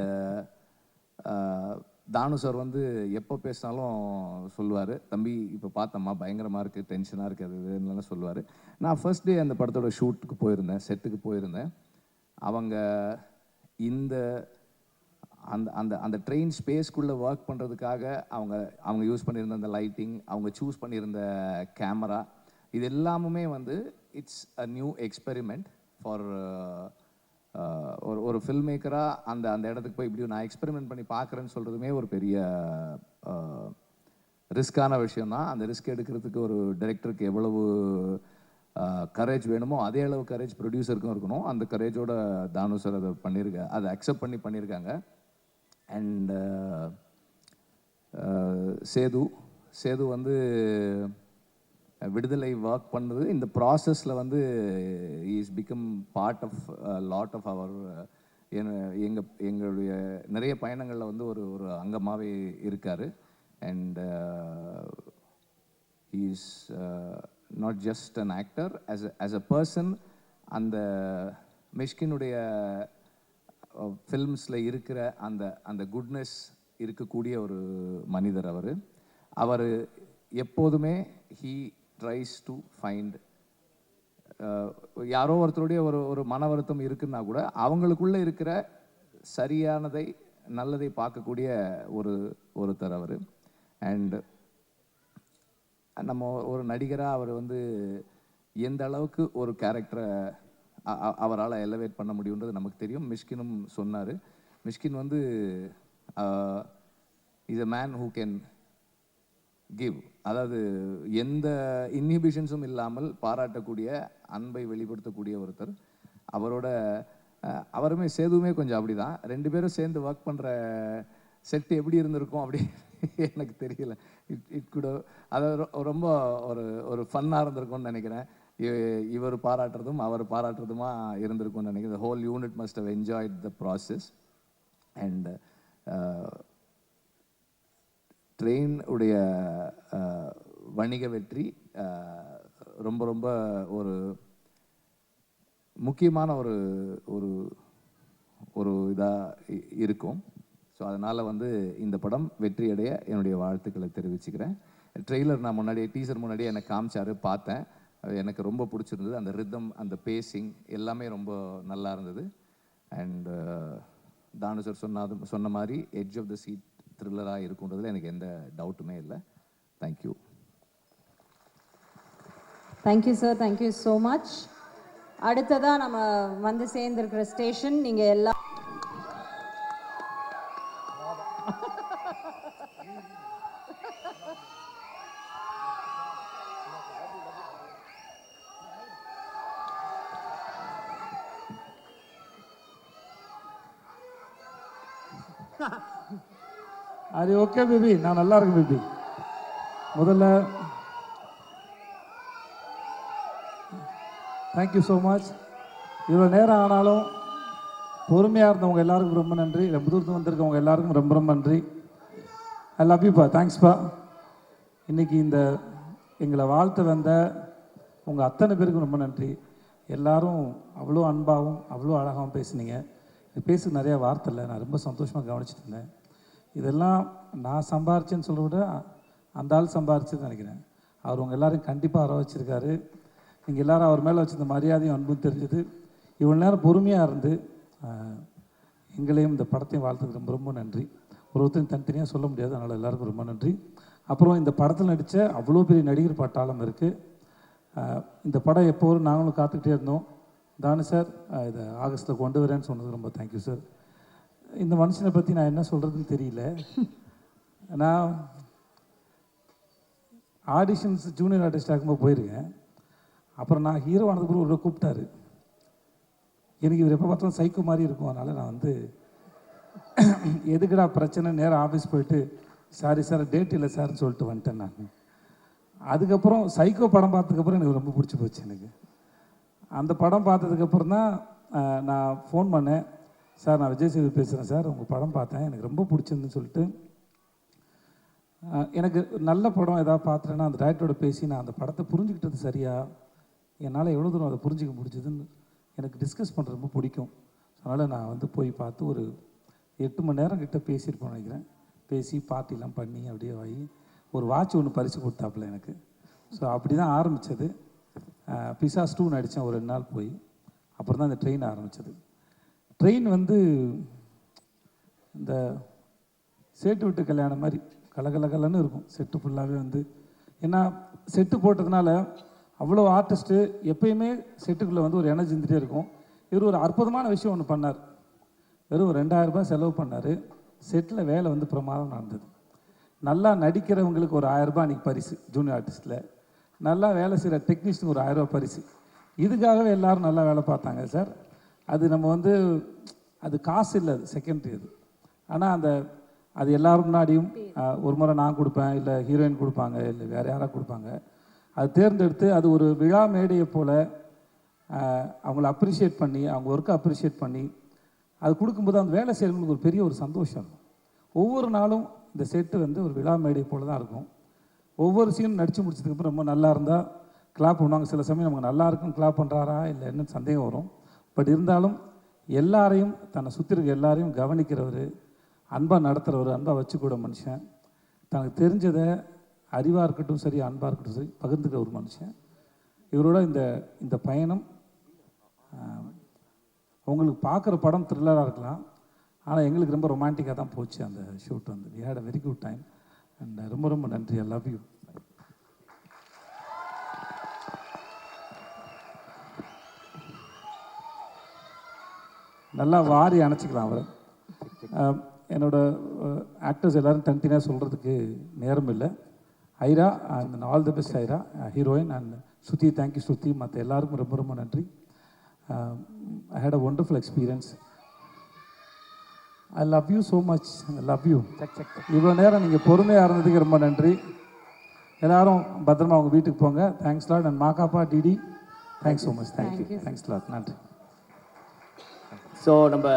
தானு சார் வந்து எப்போ பேசினாலும் சொல்லுவார், தம்பி இப்போ பார்த்தம்மா பயங்கரமாக இருக்குது, டென்ஷனாக இருக்குது, அது இதுன்னு சொல்லுவார். நான் ஃபர்ஸ்ட் டே அந்த படத்தோட ஷூட்டுக்கு போயிருந்தேன், செட்டுக்கு போயிருந்தேன். அவங்க இந்த அந்த அந்த அந்த ட்ரெயின் ஸ்பேஸ்க்குள்ளே ஒர்க் பண்ணுறதுக்காக அவங்க யூஸ் பண்ணியிருந்த அந்த லைட்டிங், அவங்க சூஸ் பண்ணியிருந்த கேமரா, இது எல்லாமுமே வந்து it's a new experiment for ஒரு ஃபில்ம் மேக்கராக அந்த அந்த இடத்துக்கு போய் இப்படி நான் எக்ஸ்பெரிமெண்ட் பண்ணி பார்க்குறேன்னு சொல்கிறதுமே ஒரு பெரிய ரிஸ்க்கான விஷயம்தான். அந்த ரிஸ்க் எடுக்கிறதுக்கு ஒரு டைரக்டருக்கு எவ்வளவு கரேஜ் வேணுமோ அதே அளவு கரேஜ் ப்ரொடியூசருக்கும் இருக்கணும். அந்த கரேஜோட தானு சார் அதை அதை அக்செப்ட் பண்ணியிருக்காங்க. அண்ட் சேது வந்து விடுதலை ஒர்க் பண்ணுறது இந்த ப்ராசஸில் வந்து is become part of lot of அவர் எங்களுடைய நிறைய பயணங்களில் வந்து ஒரு ஒரு அங்கமாகவே இருக்கார். And is not just an actor, as a person. அந்த மிஷ்கினுடைய ஃபில்ம்ஸில் இருக்கிற அந்த அந்த குட்னஸ் இருக்கக்கூடிய ஒரு மனிதர் அவர் எப்போதுமே ஹீ ட்ரைஸ் டு ஃபைண்ட், யாரோ ஒருத்தருடைய ஒரு ஒரு மன வருத்தம் இருக்குன்னா கூட அவங்களுக்குள்ளே இருக்கிற சரியானதை நல்லதை பார்க்கக்கூடிய ஒருத்தர் அவர். அண்ட் நம்ம ஒரு நடிகராக அவர் வந்து எந்த அளவுக்கு ஒரு கேரக்டரை அவரால் எலவேட் பண்ண முடியுன்றது நமக்கு தெரியும். மிஷ்கினும் சொன்னார். மிஷ்கின் வந்து is a man who can give, அதாவது எந்த இன்ஹிபிஷன்ஸும் இல்லாமல் பாராட்டக்கூடிய, அன்பை வெளிப்படுத்தக்கூடிய ஒருத்தர். அவருமே சேதுவுமே கொஞ்சம் அப்படி தான். 2 பேரும் சேர்ந்து ஒர்க் பண்ணுற செட்டு எப்படி இருந்திருக்கும் அப்படி எனக்கு தெரியல. இட் குட், அதாவது ரொம்ப ஒரு ஃபன்னாக இருந்திருக்கும்னு நினைக்கிறேன். இவர் பாராட்டுறதும் அவர் பாராட்டுறதுமா இருந்திருக்கும்னு நினைக்கிறேன். The whole unit must have enjoyed the process. And train உடைய வணிக வெற்றி ரொம்ப ரொம்ப ஒரு முக்கியமான ஒரு இதாக இருக்கும். ஸோ அதனால் வந்து இந்த படம் வெற்றியடைய என்னுடைய வாழ்த்துக்களை தெரிவிச்சுக்கிறேன். ட்ரெய்லர் நான் டீசர் முன்னாடியே எனக்கு காமிச்சாரு, பார்த்தேன். எனக்கு ரொம்ப பிடிச்சிருந்தது. அந்த ரிதம், அந்த பேசிங் எல்லாமே ரொம்ப நல்லா இருந்தது. அண்ட் தானு சார் சொன்ன மாதிரி எட்ஜ் ஆஃப் த சீட் த்ரில்லராக இருக்குன்றதுல எனக்கு எந்த டவுட்டுமே இல்லை. Thank you. Thank you sir, thank you so much. அடுத்ததாக நம்ம வந்து சேர்ந்துருக்கிற ஸ்டேஷன் நீங்கள் எல்லாம் அது ஓகே பேபி, நான் நல்லா இருக்கேன் பேபி. முதல்ல தேங்க்யூ ஸோ மச். இவ்வளோ நேரம் ஆனாலும் பொறுமையாக இருந்தவங்க எல்லாருக்கும் ரொம்ப நன்றி. ரொம்ப தூரத்து வந்திருக்கவங்க எல்லாருக்கும் ரொம்ப ரொம்ப நன்றி. ஐ லவ் யூப்பா, தேங்க்ஸ்ப்பா. இன்றைக்கி இந்த எங்களை வாழ்த்து வந்த உங்கள் அத்தனை பேருக்கும் ரொம்ப நன்றி. எல்லாரும் அவ்வளோ அன்பாகவும் அவ்வளோ அழகாகவும் பேசுனீங்க. பேச நிறையா வார்த்தை இல்லை, நான் ரொம்ப சந்தோஷமாக கவனிச்சிட்டு இருந்தேன். இதெல்லாம் நான் சம்பாரிச்சேன்னு சொல்ல விட அந்த ஆள் சம்பாரிச்சுன்னு நினைக்கிறேன். அவர் உங்கள் எல்லோரும் கண்டிப்பாக வர வச்சுருக்காரு. நீங்கள் எல்லோரும் அவர் மேலே வச்சுருந்த மரியாதையும் அன்பும் தெரிஞ்சுது. இவ்வளோ நேரம் பொறுமையாக இருந்து எங்களையும் இந்த படத்தையும் வாழ்த்துக்கு ரொம்ப ரொம்ப நன்றி. ஒருத்தரும் தனித்தனியாக சொல்ல முடியாது, அதனால் எல்லாருக்கும் ரொம்ப நன்றி. அப்புறம் இந்த படத்தில் நடித்த அவ்வளோ பெரிய நடிகர் பட்டாளம் இருக்குது. இந்த படம் எப்போ வரும் நாங்களும் காத்துக்கிட்டே இருந்தோம். தானு சார் இதை ஆகஸ்ட்டில் கொண்டு வரேன்னு சொன்னது ரொம்ப தேங்க்யூ சார். இந்த மனுஷனை பற்றி நான் என்ன சொல்கிறதுன்னு தெரியல. நான் ஆடிஷன்ஸ் ஜூனியர் ஆர்டிஸ்ட் ஆகும்போது போயிருக்கேன். அப்புறம் நான் ஹீரோ ஆனதுக்கு ஒரு கூப்பிட்டாரு. எனக்கு இவர் எப்போ பார்த்தாலும் சைக்கோ மாதிரி இருக்கும். அதனால் நான் வந்து எதுக்குடா பிரச்சனை, நேராக ஆஃபீஸ் போயிட்டு சாரி சார் டேட் இல்லை சார்னு சொல்லிட்டு வந்துட்டேன் நான். அதுக்கப்புறம் சைக்கோ படம் பார்த்ததுக்கப்புறம் எனக்கு ரொம்ப பிடிச்சி போச்சு. எனக்கு அந்த படம் பார்த்ததுக்கப்புறம் தான் நான் ஃபோன் பண்ணேன். சார் நான் விஜய் சேது பேசுகிறேன் சார், உங்கள் படம் பார்த்தேன், எனக்கு ரொம்ப பிடிச்சிருந்துன்னு சொல்லிட்டு. எனக்கு நல்ல படம் ஏதாவது பார்த்துட்டேன்னா அந்த டேரக்டரோட பேசி நான் அந்த படத்தை புரிஞ்சுக்கிட்டது சரியா, என்னால் எவ்வளோ தூரம் அதை புரிஞ்சிக்க முடிஞ்சதுன்னு எனக்கு டிஸ்கஸ் பண்ணுறது ரொம்ப பிடிக்கும். அதனால் நான் வந்து போய் பார்த்து ஒரு 8 மணி நேரம் கிட்ட பேசியிருப்போம் நினைக்கிறேன். பேசி பார்ட்டிலாம் பண்ணி அப்படியே வாங்கி ஒரு வாட்ச் ஒன்று பரிசு கொடுத்தாப்புல எனக்கு. ஸோ அப்படி தான் ஆரம்பித்தது. பிசாஸ் 2 நடித்தேன் ஒரு 2 நாள் போய். அப்புறம் தான் இந்த ட்ரெயின் ஆரம்பித்தது. ட்ரெயின் வந்து இந்த சேட்டு விட்டு கல்யாணம் மாதிரி கலகலகலன்னு இருக்கும். செட்டு ஃபுல்லாகவே வந்து ஏன்னா செட்டு போட்டதுனால அவ்வளோ ஆர்டிஸ்ட்டு எப்பயுமே செட்டுக்குள்ளே வந்து ஒரு எனர்ஜி இருந்துகிட்டே இருக்கும். இவர் ஒரு அற்புதமான விஷயம் ஒன்று பண்ணார். வெறும் 2000 ரூபாய் செலவு பண்ணார். செட்டில் வேலை வந்து பிரமாதம் நடந்தது. நல்லா நடிக்கிறவங்களுக்கு ஒரு 1000 ரூபாய் அன்றைக்கி பரிசு ஜூனியர் ஆர்டிஸ்ட்டில். நல்லா வேலை செய்கிற டெக்னீஷியனுக்கு ஒரு 1000 ரூபாய் பரிசு. இதுக்காகவே எல்லோரும் நல்லா வேலை பார்த்தாங்க சார். அது நம்ம வந்து அது காசு இல்லை, அது செகண்டரி அது. ஆனால் அது எல்லாரும் முன்னாடியும் ஒரு முறை நான் கொடுப்பேன், இல்லை ஹீரோயின் கொடுப்பாங்க, இல்லை வேறு யாராவது கொடுப்பாங்க. அது தேர்ந்தெடுத்து அது ஒரு விழா மேடையை போல் அவங்கள அப்ரிஷியேட் பண்ணி, அவங்க ஒர்க்கை அப்ரிஷியேட் பண்ணி அது கொடுக்கும்போது அந்த வேலை செய்கிறவங்களுக்கு ஒரு பெரிய ஒரு சந்தோஷம் இருக்கும். ஒவ்வொரு நாளும் இந்த செட்டு வந்து ஒரு விழா மேடை போல தான் இருக்கும். ஒவ்வொரு சீனும் நடித்து முடிச்சதுக்கப்புறம் ரொம்ப நல்லா இருந்தால் கிளாப் பண்ணுவாங்க. சில சமயம் நமக்கு நல்லா இருக்குன்னு கிளாப் பண்ணுறாரா இல்லை என்ன சந்தேகம் வரும். பட் இருந்தாலும் எல்லாரையும் தன்னை சுற்றி இருக்க எல்லாரையும் கவனிக்கிறவர், அன்பாக நடத்துகிறவர், அன்பாக வச்சுக்கூட மனுஷன், தனக்கு தெரிஞ்சதை அறிவாக இருக்கட்டும் சரி, அன்பாக இருக்கட்டும் சரி பகிர்ந்துக்கிற ஒரு மனுஷன். இவரோட இந்த பயணம் உங்களுக்கு பார்க்குற படம் த்ரில்லராக இருக்கலாம், ஆனால் எங்களுக்கு ரொம்ப ரொமான்டிக்காக தான் போச்சு அந்த ஷூட் வந்து. We had a very good time and ரொம்ப ரொம்ப நன்றி. I love you. நல்லா வாரி அணைச்சிக்கலாம் அவரை. என்னோட ஆக்டர்ஸ் எல்லோரும் தனித்தனியாக சொல்கிறதுக்கு நேரம் இல்லை. Aira and all the best Aira, heroine, and Shruti. Thank you Shruti. மற்ற எல்லாருக்கும் ரொம்ப ரொம்ப நன்றி. I had a wonderful experience. I love you so much. I love you. இவ்வளோ நேரம் நீங்கள் பொறுமையாக இருந்ததுக்கு ரொம்ப நன்றி. எல்லோரும் பத்திரமா அவங்க வீட்டுக்கு போங்க. Thanks lot. And Makapa DD, thanks so much. Thank you. Thanks lot. நன்றி. ஸோ நம்ம